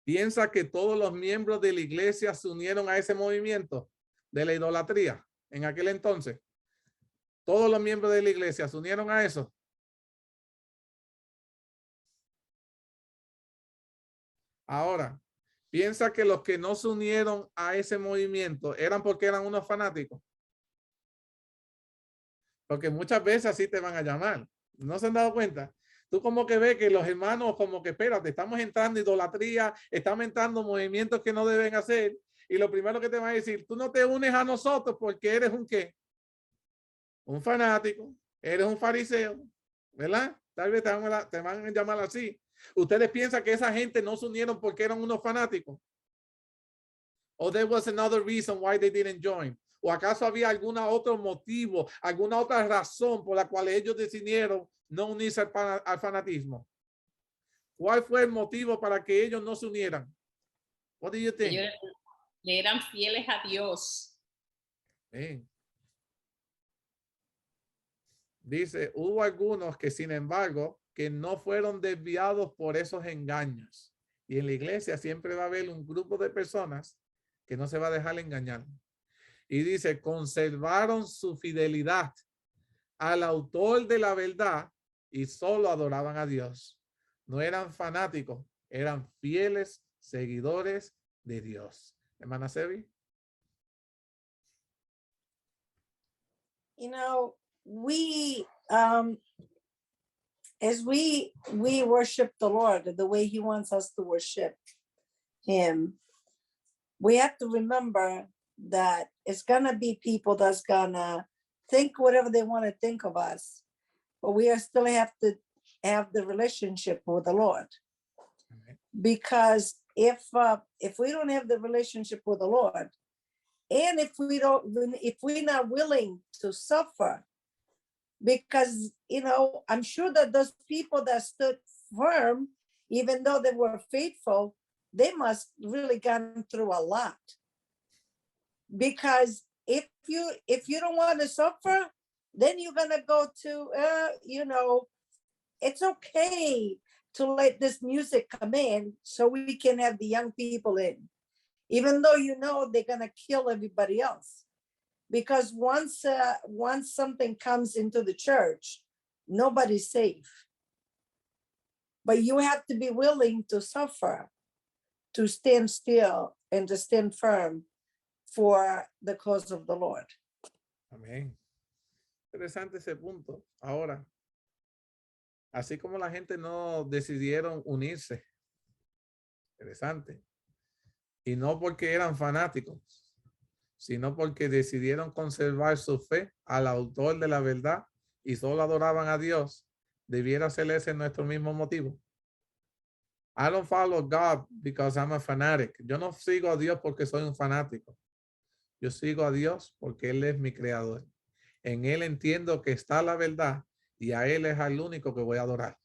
Piensa que todos los miembros de la iglesia se unieron a ese movimiento de la idolatría en aquel entonces. Todos los miembros de la iglesia se unieron a eso. Ahora, piensa que los que no se unieron a ese movimiento eran porque eran unos fanáticos. Porque muchas veces así te van a llamar. ¿No se han dado cuenta? Tú como que ves que los hermanos como que espérate, estamos entrando en idolatría, estamos entrando en movimientos que no deben hacer. Y lo primero que te van a decir, tú no te unes a nosotros porque eres un ¿qué? Un fanático, eres un fariseo, ¿verdad? Tal vez te van a llamar así. ¿Ustedes piensan que esa gente no se unieron porque eran unos fanáticos? ¿O there was another reason why they didn't join? ¿O acaso había algún otro motivo, alguna otra razón por la cual ellos decidieron no unirse al fanatismo? ¿Cuál fue el motivo para que ellos no se unieran? What do you think? Ellos le eran fieles a Dios. Bien. Dice, hubo algunos que sin embargo, que no fueron desviados por esos engaños. Y en la iglesia siempre va a haber un grupo de personas que no se va a dejar engañar. Y dice, conservaron su fidelidad al autor de la verdad y solo adoraban a Dios. No eran fanáticos, eran fieles seguidores de Dios. Hermana Sebi. You know, we as we worship the Lord the way he wants us to worship him, we have to remember that it's gonna be people that's gonna think whatever they want to think of us, but we still have to have the relationship with the Lord. Because if we don't have the relationship with the Lord, and if we're not willing to suffer, because I'm sure that those people that stood firm, even though they were faithful, they must really gone through a lot. Because if you don't want to suffer, then you're gonna go to it's okay to let this music come in so we can have the young people in, even though they're gonna kill everybody else. Because once something comes into the church, nobody's safe. But you have to be willing to suffer, to stand still and to stand firm for the cause of the Lord. Amén. Interesante ese punto. Ahora, así como la gente no decidieron unirse, interesante, y no porque eran fanáticos, sino porque decidieron conservar su fe al autor de la verdad y solo adoraban a Dios, debiera ser ese nuestro mismo motivo. I don't follow God because I'm a fanatic. Yo no sigo a Dios porque soy un fanático. Yo sigo a Dios porque Él es mi creador. En Él entiendo que está la verdad y a Él es al único que voy a adorar.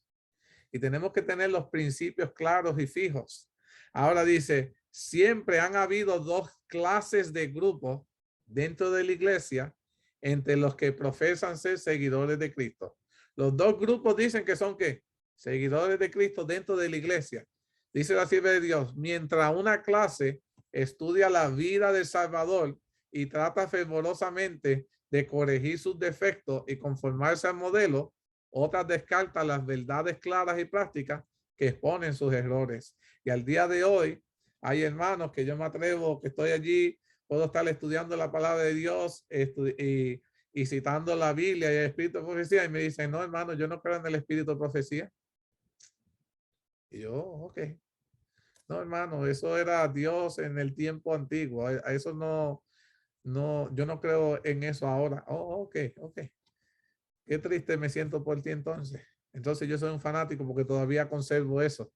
Y tenemos que tener los principios claros y fijos. Ahora dice, siempre han habido dos clases de grupos dentro de la iglesia entre los que profesan ser seguidores de Cristo. Los dos grupos dicen que son ¿qué? Seguidores de Cristo dentro de la iglesia. Dice la sierva de Dios, mientras una clase estudia la vida del Salvador y trata fervorosamente de corregir sus defectos y conformarse al modelo, otras descartan las verdades claras y prácticas que exponen sus errores. Y al día de hoy hay hermanos que yo me atrevo, que estoy allí, puedo estar estudiando la palabra de Dios y citando la Biblia y el espíritu de profecía y me dicen, no hermano, yo no creo en el espíritu de profecía. Y yo, ok. No hermano, eso era Dios en el tiempo antiguo. A eso no, yo no creo en eso ahora. Oh, ok. Qué triste me siento por ti entonces. Entonces yo soy un fanático porque todavía conservo eso.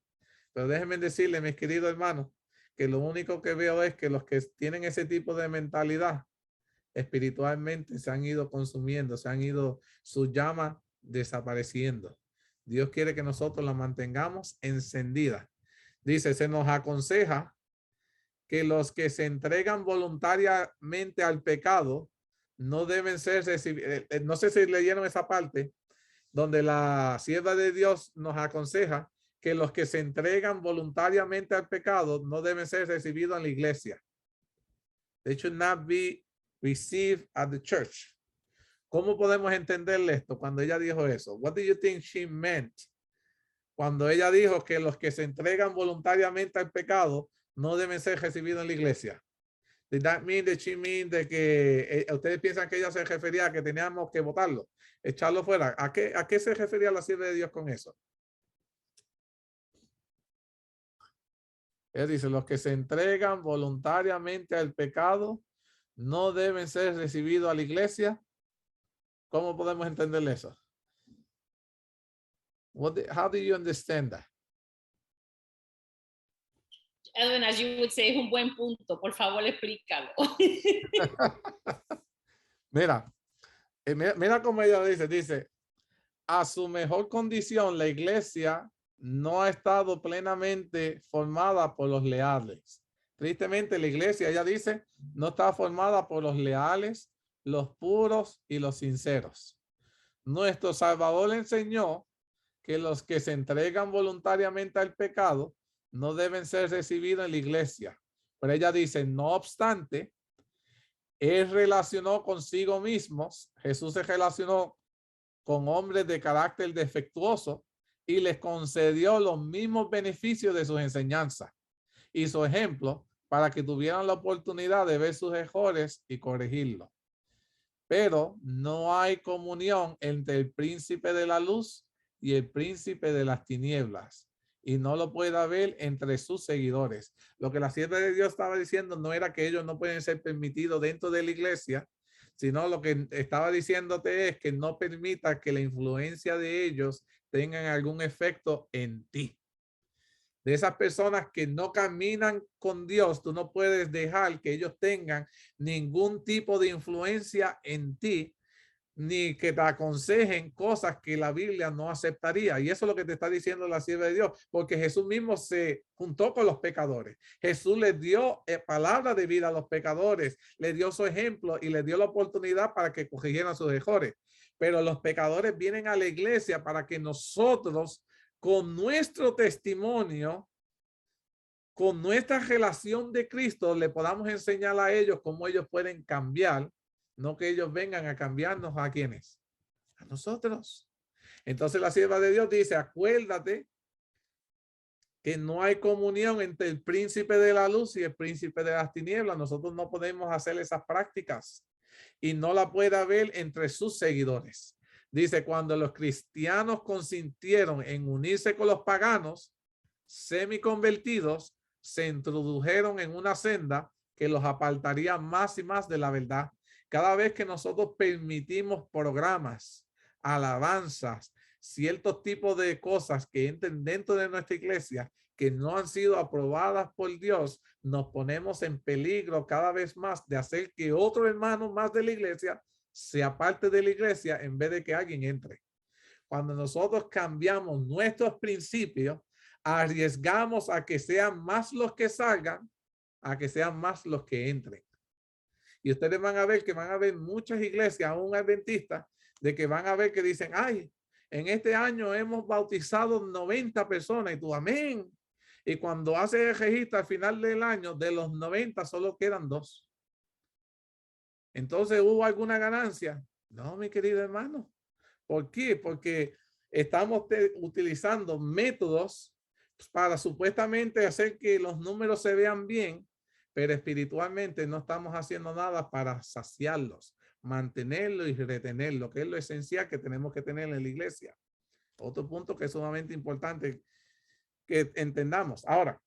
Pero déjenme decirle, mis queridos hermanos, que lo único que veo es que los que tienen ese tipo de mentalidad espiritualmente se han ido consumiendo, se han ido, su llama desapareciendo. Dios quiere que nosotros la mantengamos encendida. Dice, se nos aconseja que los que se entregan voluntariamente al pecado no deben ser recibidos. No sé si leyeron esa parte donde la sierva de Dios nos aconseja que los que se entregan voluntariamente al pecado no deben ser recibidos en la iglesia. They should not be received at the church. ¿Cómo podemos entenderle esto cuando ella dijo eso? What do you think she meant? Cuando ella dijo que los que se entregan voluntariamente al pecado no deben ser recibidos en la iglesia. Did that mean that she mean de que ustedes piensan que ella se refería a que teníamos que votarlo, echarlo fuera? ¿A qué se refería la sierva de Dios con eso? Él dice, los que se entregan voluntariamente al pecado no deben ser recibidos a la iglesia. ¿Cómo podemos entender eso? How do you understand that? Edwin, as you would say, es un buen punto. Por favor, explícalo. Mira cómo ella dice, a su mejor condición, la iglesia no ha estado plenamente formada por los leales. Tristemente, la iglesia, ella dice, no está formada por los leales, los puros y los sinceros. Nuestro Salvador enseñó que los que se entregan voluntariamente al pecado no deben ser recibidos en la iglesia. Pero ella dice, no obstante, él relacionó consigo mismos, Jesús se relacionó con hombres de carácter defectuoso y les concedió los mismos beneficios de sus enseñanzas y su ejemplo para que tuvieran la oportunidad de ver sus errores y corregirlos. Pero no hay comunión entre el príncipe de la luz y el príncipe de las tinieblas, y no lo puede haber entre sus seguidores. Lo que la sierva de Dios estaba diciendo no era que ellos no pueden ser permitidos dentro de la iglesia, sino lo que estaba diciéndote es que no permita que la influencia de ellos tengan algún efecto en ti. De esas personas que no caminan con Dios, tú no puedes dejar que ellos tengan ningún tipo de influencia en ti, ni que te aconsejen cosas que la Biblia no aceptaría. Y eso es lo que te está diciendo la sierva de Dios, porque Jesús mismo se juntó con los pecadores. Jesús les dio palabra de vida a los pecadores, les dio su ejemplo y les dio la oportunidad para que corrigieran sus errores. Pero los pecadores vienen a la iglesia para que nosotros, con nuestro testimonio, con nuestra relación de Cristo, le podamos enseñar a ellos cómo ellos pueden cambiar. No que ellos vengan a cambiarnos a quienes, a nosotros. Entonces la sierva de Dios dice, acuérdate que no hay comunión entre el príncipe de la luz y el príncipe de las tinieblas. Nosotros no podemos hacer esas prácticas y no la puede haber entre sus seguidores. Dice, cuando los cristianos consintieron en unirse con los paganos semiconvertidos, se introdujeron en una senda que los apartaría más y más de la verdad. Cada vez que nosotros permitimos programas, alabanzas, ciertos tipos de cosas que entren dentro de nuestra iglesia que no han sido aprobadas por Dios, nos ponemos en peligro cada vez más de hacer que otro hermano más de la iglesia sea parte de la iglesia en vez de que alguien entre. Cuando nosotros cambiamos nuestros principios, arriesgamos a que sean más los que salgan, a que sean más los que entren. Y ustedes van a ver que van a haber muchas iglesias, aún adventistas, de que van a ver que dicen, ay, en este año hemos bautizado 90 personas y tú, amén. Y cuando hace el registro al final del año, de los 90 solo quedan 2. Entonces, ¿hubo alguna ganancia? No, mi querido hermano. ¿Por qué? Porque estamos utilizando métodos para supuestamente hacer que los números se vean bien, pero espiritualmente no estamos haciendo nada para saciarlos, mantenerlos y retenerlos, que es lo esencial que tenemos que tener en la iglesia. Otro punto que es sumamente importante que entendamos. Ahora,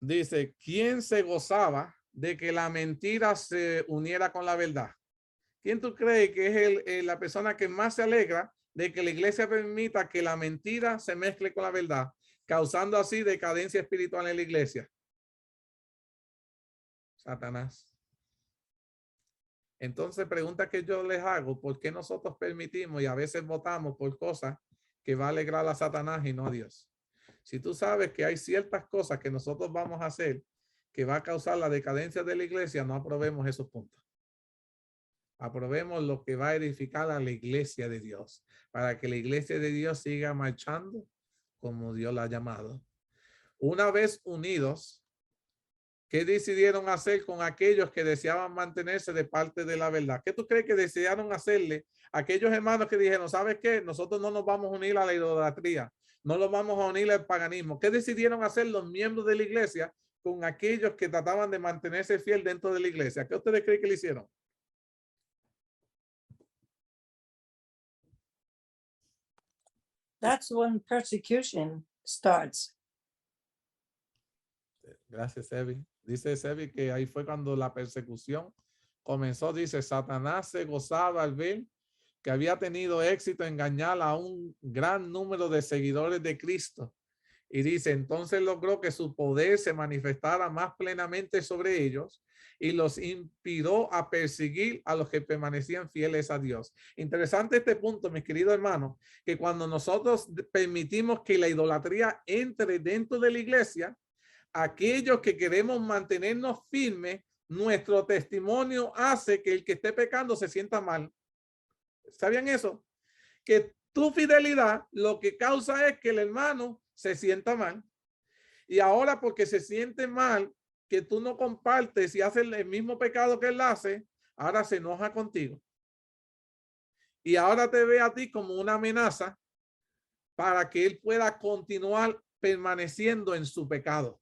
dice, ¿quién se gozaba de que la mentira se uniera con la verdad? ¿Quién tú crees que es la persona que más se alegra de que la iglesia permita que la mentira se mezcle con la verdad, causando así decadencia espiritual en la iglesia? Satanás. Entonces, pregunta que yo les hago: ¿por qué nosotros permitimos y a veces votamos por cosas que va a alegrar a Satanás y no a Dios? Si tú sabes que hay ciertas cosas que nosotros vamos a hacer que va a causar la decadencia de la iglesia, no aprobemos esos puntos. Aprobemos lo que va a edificar a la iglesia de Dios, para que la iglesia de Dios siga marchando como Dios la ha llamado. Una vez unidos, ¿qué decidieron hacer con aquellos que deseaban mantenerse de parte de la verdad? ¿Qué tú crees que desearon hacerle a aquellos hermanos que dijeron: ¿sabes qué? Nosotros no nos vamos a unir a la idolatría, no nos vamos a unir al paganismo? ¿Qué decidieron hacer los miembros de la iglesia con aquellos que trataban de mantenerse fiel dentro de la iglesia? ¿Qué ustedes creen que le hicieron? That's when persecution starts. Gracias, Sebi. Dice Sebi que ahí fue cuando la persecución comenzó. Dice: Satanás se gozaba al ver que había tenido éxito en engañar a un gran número de seguidores de Cristo. Y dice: entonces logró que su poder se manifestara más plenamente sobre ellos y los inspiró a perseguir a los que permanecían fieles a Dios. Interesante este punto, mis queridos hermanos, que cuando nosotros permitimos que la idolatría entre dentro de la iglesia, aquellos que queremos mantenernos firmes, nuestro testimonio hace que el que esté pecando se sienta mal. ¿Sabían eso? Que tu fidelidad lo que causa es que el hermano se sienta mal. Y ahora, porque se siente mal que tú no compartes y haces el mismo pecado que él hace, ahora se enoja contigo. Y ahora te ve a ti como una amenaza para que él pueda continuar permaneciendo en su pecado.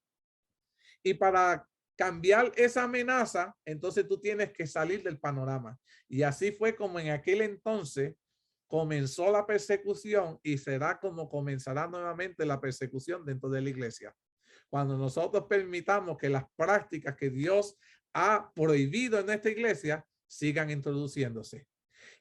Y para cambiar esa amenaza, entonces tú tienes que salir del panorama. Y así fue como en aquel entonces comenzó la persecución, y será como comenzará nuevamente la persecución dentro de la iglesia. Cuando nosotros permitamos que las prácticas que Dios ha prohibido en esta iglesia sigan introduciéndose.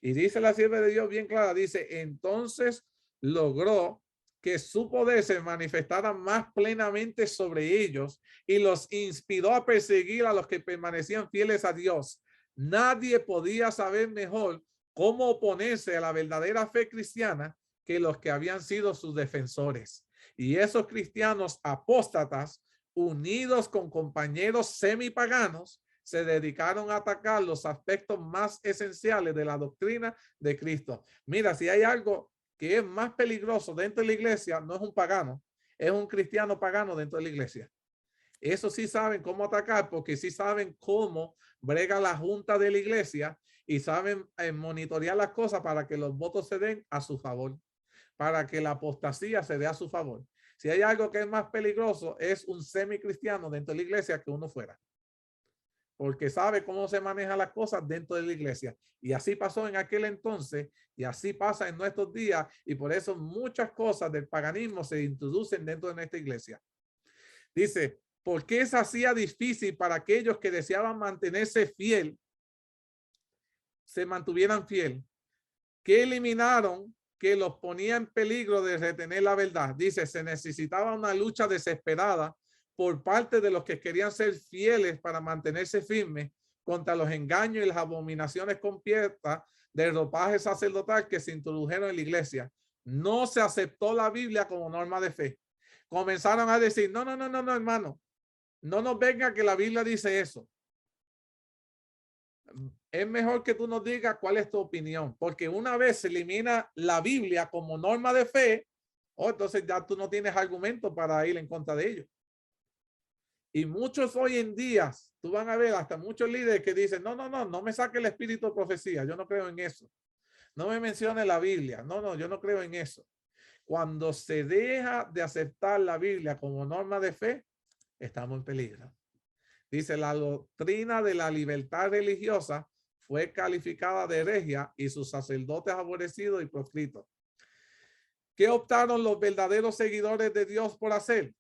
Y dice la sierva de Dios bien clara, dice: entonces logró que su poder se manifestara más plenamente sobre ellos y los inspiró a perseguir a los que permanecían fieles a Dios. Nadie podía saber mejor cómo oponerse a la verdadera fe cristiana que los que habían sido sus defensores. Y esos cristianos apóstatas, unidos con compañeros semipaganos, se dedicaron a atacar los aspectos más esenciales de la doctrina de Cristo. Mira, si hay algo que es más peligroso dentro de la iglesia, no es un pagano, es un cristiano pagano dentro de la iglesia. Eso sí saben cómo atacar, porque sí saben cómo brega la junta de la iglesia y saben monitorear las cosas para que los votos se den a su favor, para que la apostasía se dé a su favor. Si hay algo que es más peligroso, es un semicristiano dentro de la iglesia que uno fuera, porque sabe cómo se manejan las cosas dentro de la iglesia. Y así pasó en aquel entonces y así pasa en nuestros días, y por eso muchas cosas del paganismo se introducen dentro de nuestra iglesia. Dice: ¿por qué se hacía difícil para aquellos que deseaban mantenerse fiel, se mantuvieran fiel? ¿Qué eliminaron que los ponía en peligro de retener la verdad? Dice: se necesitaba una lucha desesperada por parte de los que querían ser fieles para mantenerse firmes contra los engaños y las abominaciones completas del ropaje sacerdotal que se introdujeron en la iglesia. No se aceptó la Biblia como norma de fe. Comenzaron a decir: no, hermano, no nos venga que la Biblia dice eso. Es mejor que tú nos digas cuál es tu opinión, porque una vez se elimina la Biblia como norma de fe, entonces ya tú no tienes argumento para ir en contra de ellos. Y muchos hoy en día, tú van a ver hasta muchos líderes que dicen: no me saque el espíritu de profecía, yo no creo en eso. No me mencione la Biblia, no, yo no creo en eso. Cuando se deja de aceptar la Biblia como norma de fe, estamos en peligro. Dice: la doctrina de la libertad religiosa fue calificada de heresia y sus sacerdotes aborrecidos y proscritos. ¿Qué optaron los verdaderos seguidores de Dios por hacer?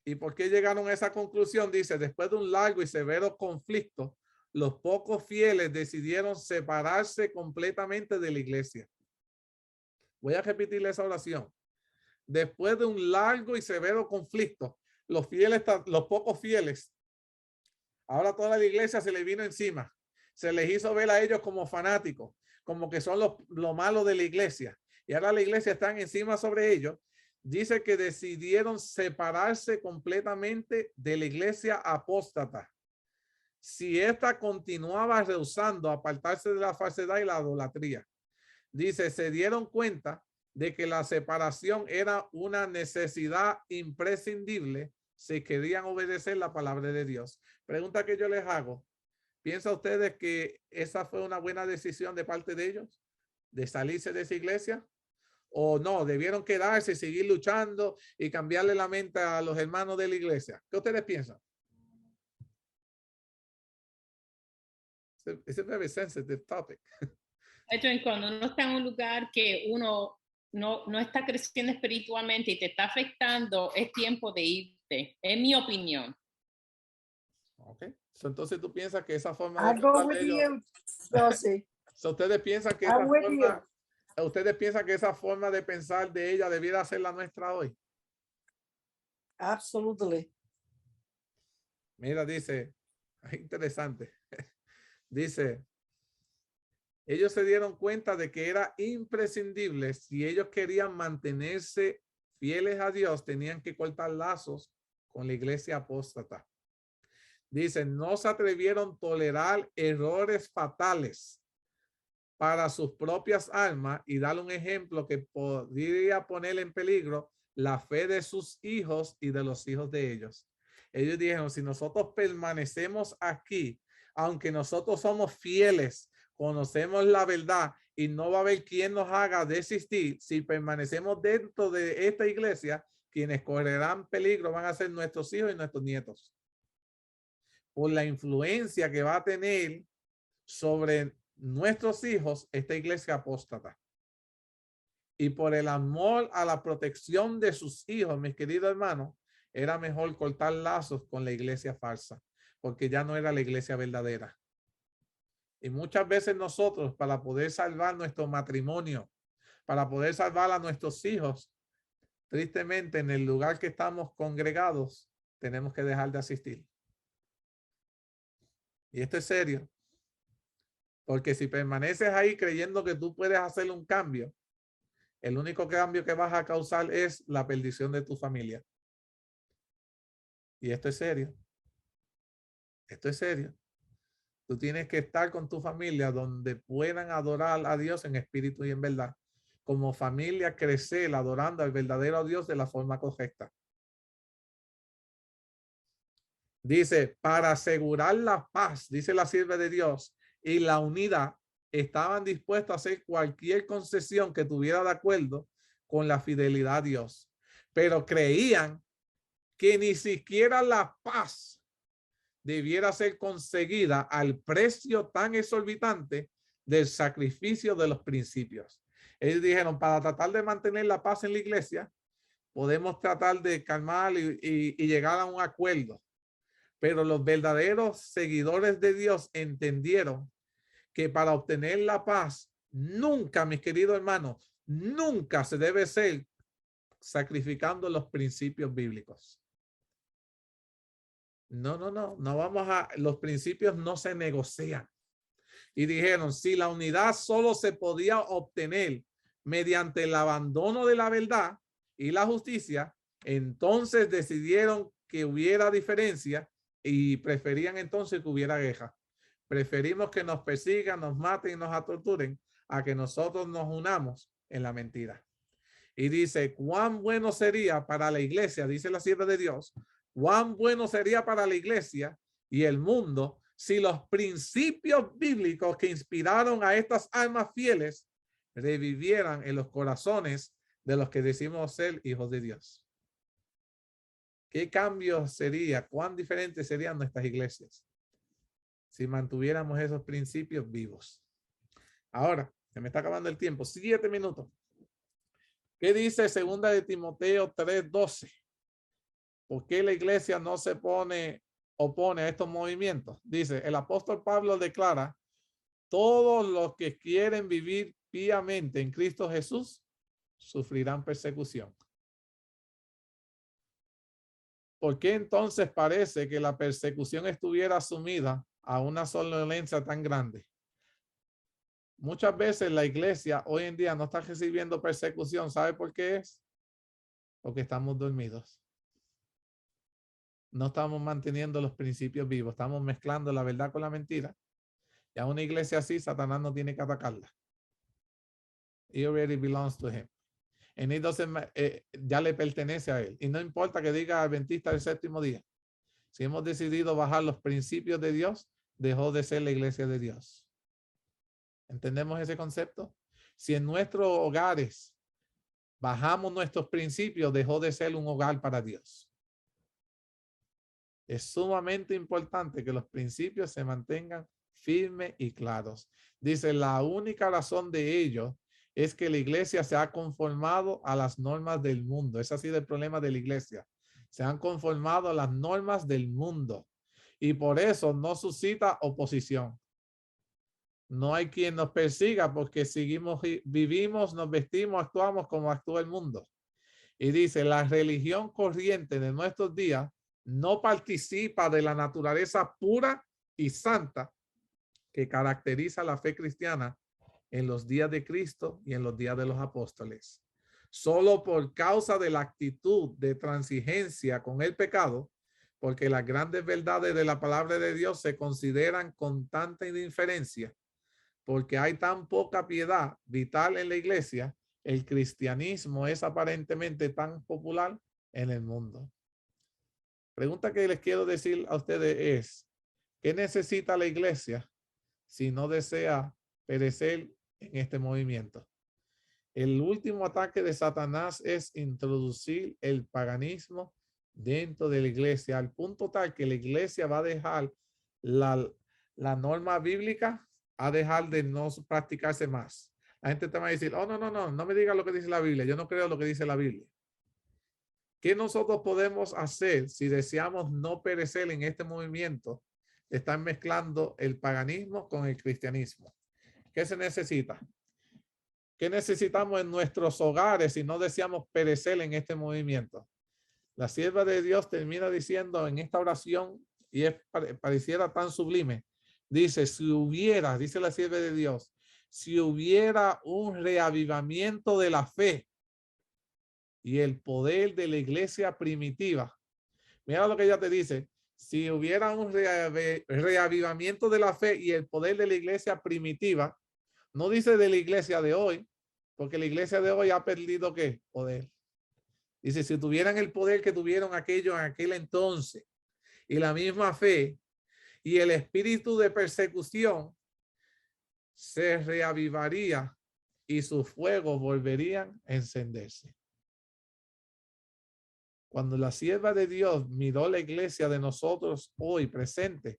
¿Y por qué llegaron a esa conclusión? Dice: después de un largo y severo conflicto, los pocos fieles decidieron separarse completamente de la iglesia. Voy a repetirle esa oración. Después de un largo y severo conflicto, los pocos fieles, ahora toda la iglesia se le vino encima. Se les hizo ver a ellos como fanáticos, como que son lo malo de la iglesia. Y ahora la iglesia está encima sobre ellos. Dice que decidieron separarse completamente de la iglesia apóstata. Si ésta continuaba rehusando apartarse de la falsedad y la idolatría. Dice, se dieron cuenta de que la separación era una necesidad imprescindible si querían obedecer la palabra de Dios. Pregunta que yo les hago. ¿Piensan ustedes que esa fue una buena decisión de parte de ellos? ¿De salirse de esa iglesia? ¿O no? ¿Debieron quedarse y seguir luchando y cambiarle la mente a los hermanos de la iglesia? ¿Qué ustedes piensan? It's a very sensitive topic. Cuando uno está en un lugar que uno no está creciendo espiritualmente y te está afectando, es tiempo de irte. Es mi opinión. Okay. So, entonces tú piensas que esa forma I de go pensar with de ellos, you, Josie. so, ustedes piensan que esa forma de pensar de ella debiera ser la nuestra hoy. Absolutely. Mira, dice, interesante. Dice, ellos se dieron cuenta de que era imprescindible, si ellos querían mantenerse fieles a Dios, tenían que cortar lazos con la iglesia apóstata. Dicen, no se atrevieron a tolerar errores fatales para sus propias almas y dar un ejemplo que podría poner en peligro la fe de sus hijos y de los hijos de ellos. Ellos dijeron, si nosotros permanecemos aquí, aunque nosotros somos fieles, conocemos la verdad y no va a haber quien nos haga desistir, si permanecemos dentro de esta iglesia, quienes correrán peligro van a ser nuestros hijos y nuestros nietos. Por la influencia que va a tener sobre nuestros hijos esta iglesia apóstata. Y por el amor a la protección de sus hijos, mis queridos hermanos, era mejor cortar lazos con la iglesia falsa, porque ya no era la iglesia verdadera. Y muchas veces nosotros, para poder salvar nuestro matrimonio, para poder salvar a nuestros hijos, tristemente en el lugar que estamos congregados, tenemos que dejar de asistir. Y esto es serio. Porque si permaneces ahí creyendo que tú puedes hacer un cambio, el único cambio que vas a causar es la perdición de tu familia. Y esto es serio. Esto es serio. Tú tienes que estar con tu familia donde puedan adorar a Dios en espíritu y en verdad. Como familia, crecer adorando al verdadero Dios de la forma correcta. Dice, para asegurar la paz, dice la sierva de Dios, y la unidad, estaban dispuestos a hacer cualquier concesión que tuviera de acuerdo con la fidelidad a Dios. Pero creían que ni siquiera la paz debiera ser conseguida al precio tan exorbitante del sacrificio de los principios. Ellos dijeron, para tratar de mantener la paz en la iglesia, podemos tratar de calmar y llegar a un acuerdo. Pero los verdaderos seguidores de Dios entendieron que para obtener la paz, nunca, mis queridos hermanos, nunca se debe ser sacrificando los principios bíblicos. No vamos a, los principios no se negocian. Y dijeron, si la unidad solo se podía obtener mediante el abandono de la verdad y la justicia, entonces decidieron que hubiera diferencia y preferían entonces que hubiera guerra. Preferimos que nos persigan, nos maten y nos torturen a que nosotros nos unamos en la mentira. Y dice, cuán bueno sería para la iglesia, dice la sierva de Dios, cuán bueno sería para la iglesia y el mundo si los principios bíblicos que inspiraron a estas almas fieles revivieran en los corazones de los que decimos ser hijos de Dios. ¿Qué cambio sería? ¿Cuán diferentes serían nuestras iglesias si mantuviéramos esos principios vivos? Ahora, se me está acabando el tiempo. 7 minutos. ¿Qué dice 2 de Timoteo 3:12? ¿Por qué la iglesia no se pone opone a estos movimientos. Dice, el apóstol Pablo declara, todos los que quieren vivir piamente en Cristo Jesús sufrirán persecución. ¿Por qué entonces parece que la persecución estuviera sumida a una solenencia tan grande? Muchas veces la iglesia hoy en día no está recibiendo persecución. ¿Sabe por qué es? Porque estamos dormidos. No estamos manteniendo los principios vivos. Estamos mezclando la verdad con la mentira. Y a una iglesia así, Satanás no tiene que atacarla. It already belongs to him. And it doesn't, ya le pertenece a él. Y no importa que diga adventista del séptimo día. Si hemos decidido bajar los principios de Dios, dejó de ser la iglesia de Dios. ¿Entendemos ese concepto? Si en nuestros hogares bajamos nuestros principios, dejó de ser un hogar para Dios. Es sumamente importante que los principios se mantengan firmes y claros. Dice, la única razón de ello es que la iglesia se ha conformado a las normas del mundo. Ese ha sido el problema de la iglesia. Se han conformado a las normas del mundo y por eso no suscita oposición. No hay quien nos persiga porque seguimos, vivimos, nos vestimos, actuamos como actúa el mundo. Y dice, la religión corriente de nuestros días no participa de la naturaleza pura y santa que caracteriza la fe cristiana en los días de Cristo y en los días de los apóstoles. Solo por causa de la actitud de transigencia con el pecado, porque las grandes verdades de la palabra de Dios se consideran con tanta indiferencia, porque hay tan poca piedad vital en la iglesia, el cristianismo es aparentemente tan popular en el mundo. Pregunta que les quiero decir a ustedes es, ¿qué necesita la iglesia si no desea perecer en este movimiento? El último ataque de Satanás es introducir el paganismo dentro de la iglesia, al punto tal que la iglesia va a dejar la norma bíblica, a dejar de no practicarse más. La gente te va a decir, oh, no me diga lo que dice la Biblia, yo no creo lo que dice la Biblia. ¿Qué nosotros podemos hacer si deseamos no perecer en este movimiento? Están mezclando el paganismo con el cristianismo. ¿Qué se necesita? ¿Qué necesitamos en nuestros hogares si no deseamos perecer en este movimiento? La sierva de Dios termina diciendo en esta oración, y pareciera tan sublime, dice, si hubiera, dice la sierva de Dios, si hubiera un reavivamiento de la fe y el poder de la iglesia primitiva. Mira lo que ella te dice, si hubiera un reavivamiento de la fe y el poder de la iglesia primitiva, no dice de la iglesia de hoy, porque la iglesia de hoy ha perdido ¿qué? Poder. Dice, si tuvieran el poder que tuvieron aquellos en aquel entonces y la misma fe y el espíritu de persecución, se reavivaría y sus fuegos volverían a encenderse. Cuando la sierva de Dios miró la iglesia de nosotros hoy presente,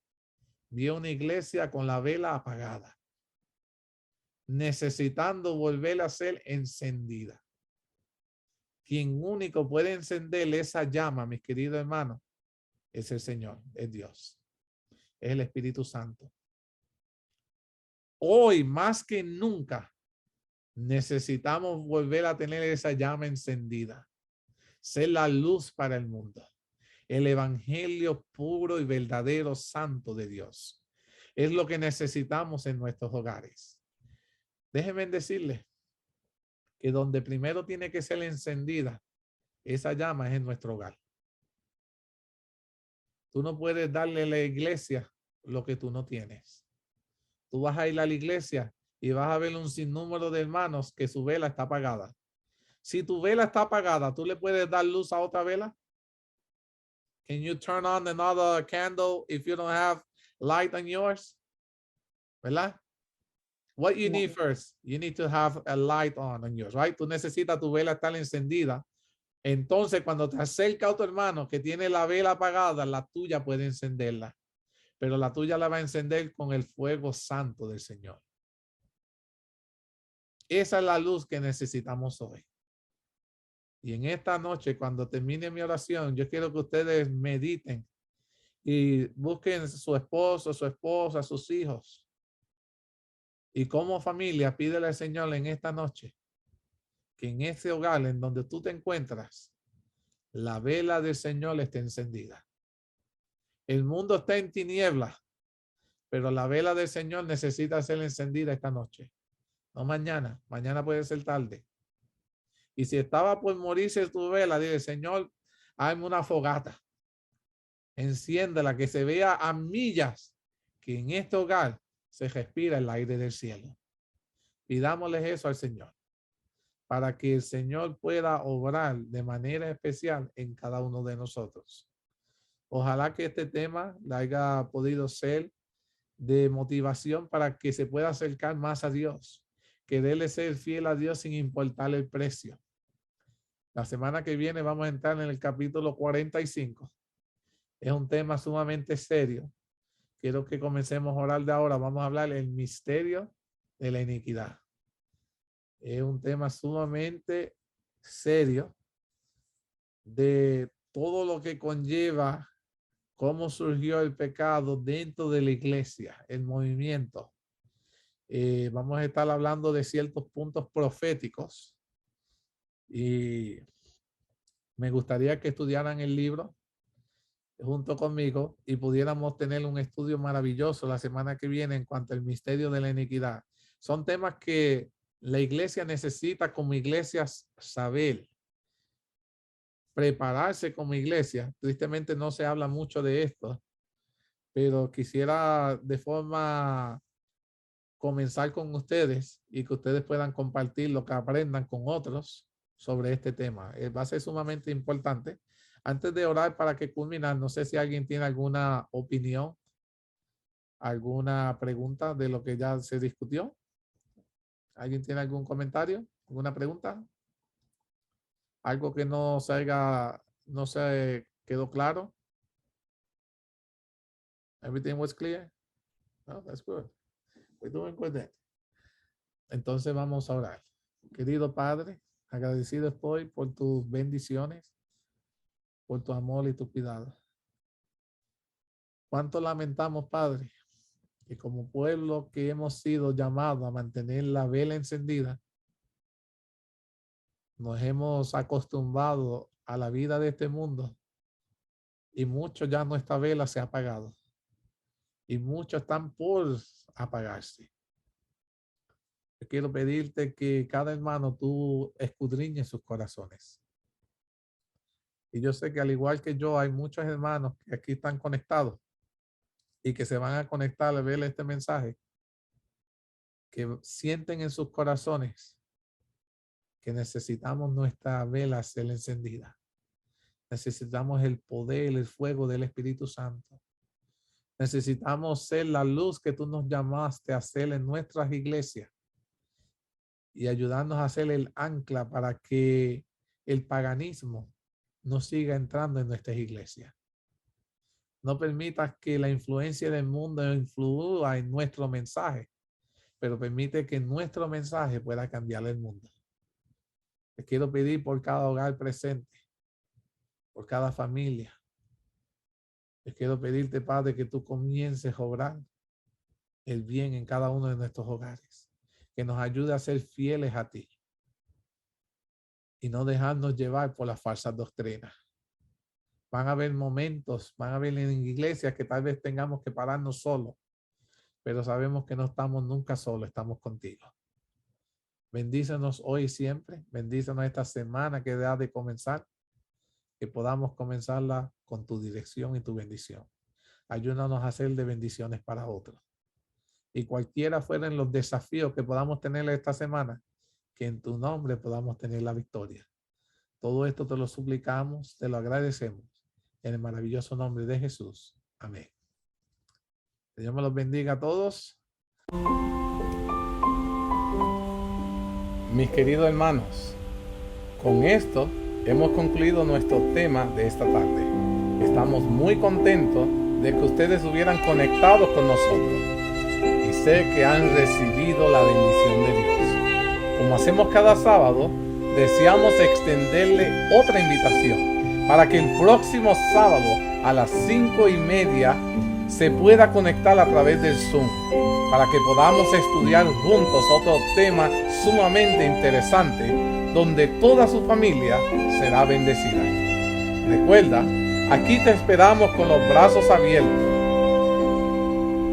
vio una iglesia con la vela apagada, necesitando volver a ser encendida. Quien único puede encender esa llama, mis queridos hermanos, es el Señor, es Dios, es el Espíritu Santo. Hoy más que nunca necesitamos volver a tener esa llama encendida, ser la luz para el mundo, el evangelio puro y verdadero santo de Dios. Es lo que necesitamos en nuestros hogares. Déjenme decirles que donde primero tiene que ser encendida esa llama es en nuestro hogar. Tú no puedes darle a la iglesia lo que tú no tienes. Tú vas a ir a la iglesia y vas a ver un sinnúmero de hermanos que su vela está apagada. Si tu vela está apagada, ¿tú le puedes dar luz a otra vela? Can you turn on another candle if you don't have light on yours? ¿Verdad? What you need first, you need to have a light on yours, right? Tú necesitas tu vela estar encendida. Entonces, cuando te acerca a tu hermano que tiene la vela apagada, la tuya puede encenderla. Pero la tuya la va a encender con el fuego santo del Señor. Esa es la luz que necesitamos hoy. Y en esta noche, cuando termine mi oración, yo quiero que ustedes mediten y busquen su esposo, su esposa, sus hijos. Y como familia, pídele al Señor en esta noche que en ese hogar en donde tú te encuentras, la vela del Señor esté encendida. El mundo está en tinieblas, pero la vela del Señor necesita ser encendida esta noche. No mañana, mañana puede ser tarde. Y si estaba por morirse tu vela, dile, Señor, hazme una fogata. Enciéndela, que se vea a millas que en este hogar se respira el aire del cielo. Pidámosles eso al Señor, para que el Señor pueda obrar de manera especial en cada uno de nosotros. Ojalá que este tema le haya podido ser de motivación para que se pueda acercar más a Dios, quererle ser fiel a Dios sin importar el precio. La semana que viene vamos a entrar en el capítulo 45. Es un tema sumamente serio. Quiero que comencemos a orar de ahora. Vamos a hablar del misterio de la iniquidad. Es un tema sumamente serio de todo lo que conlleva cómo surgió el pecado dentro de la iglesia, el movimiento. Vamos a estar hablando de ciertos puntos proféticos y me gustaría que estudiaran el libro junto conmigo y pudiéramos tener un estudio maravilloso la semana que viene en cuanto al misterio de la iniquidad. Son temas que la iglesia necesita como iglesias saber, prepararse como iglesia. Tristemente no se habla mucho de esto, pero quisiera de forma comenzar con ustedes y que ustedes puedan compartir lo que aprendan con otros sobre este tema. Va a ser sumamente importante. Antes de orar para que culminar, no sé si alguien tiene alguna opinión, alguna pregunta de lo que ya se discutió. ¿Alguien tiene algún comentario? ¿Alguna pregunta? ¿Algo que no se quedó claro? Everything was clear? No, that's good. We're doing good then. Entonces vamos a orar. Querido Padre, agradecido estoy por tus bendiciones, por tu amor y tu cuidado. Cuánto lamentamos, Padre, que como pueblo que hemos sido llamados a mantener la vela encendida, nos hemos acostumbrado a la vida de este mundo y mucho ya nuestra vela se ha apagado y muchos están por apagarse. Yo quiero pedirte que cada hermano tú escudriñes sus corazones. Y yo sé que al igual que yo, hay muchos hermanos que aquí están conectados y que se van a conectar al ver este mensaje, que sienten en sus corazones que necesitamos nuestra vela ser encendida. Necesitamos el poder, el fuego del Espíritu Santo. Necesitamos ser la luz que tú nos llamaste a hacer en nuestras iglesias y ayudarnos a hacer el ancla para que el paganismo no siga entrando en nuestras iglesias. No permitas que la influencia del mundo influya en nuestro mensaje, pero permite que nuestro mensaje pueda cambiar el mundo. Te quiero pedir por cada hogar presente, por cada familia. Te quiero pedirte, Padre, que tú comiences a obrar el bien en cada uno de nuestros hogares, que nos ayude a ser fieles a ti y no dejarnos llevar por las falsas doctrinas. Van a haber momentos, van a haber en iglesias que tal vez tengamos que pararnos solos, pero sabemos que no estamos nunca solos, estamos contigo. Bendícenos hoy y siempre, bendícenos esta semana que ha de comenzar, que podamos comenzarla con tu dirección y tu bendición. Ayúdanos a hacer de bendiciones para otros. Y cualquiera fueran los desafíos que podamos tener esta semana, que en tu nombre podamos tener la victoria. Todo esto te lo suplicamos, te lo agradecemos. En el maravilloso nombre de Jesús. Amén. Que Dios me los bendiga a todos. Mis queridos hermanos, con esto hemos concluido nuestro tema de esta tarde. Estamos muy contentos de que ustedes hubieran conectado con nosotros y sé que han recibido la bendición de Dios. Como hacemos cada sábado, deseamos extenderle otra invitación para que el próximo sábado a las 5:30 se pueda conectar a través del Zoom, para que podamos estudiar juntos otro tema sumamente interesante, donde toda su familia será bendecida. Recuerda, aquí te esperamos con los brazos abiertos.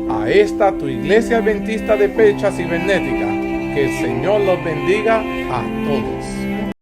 A esta tu iglesia adventista de Pecha Cibernética, que el Señor los bendiga a todos.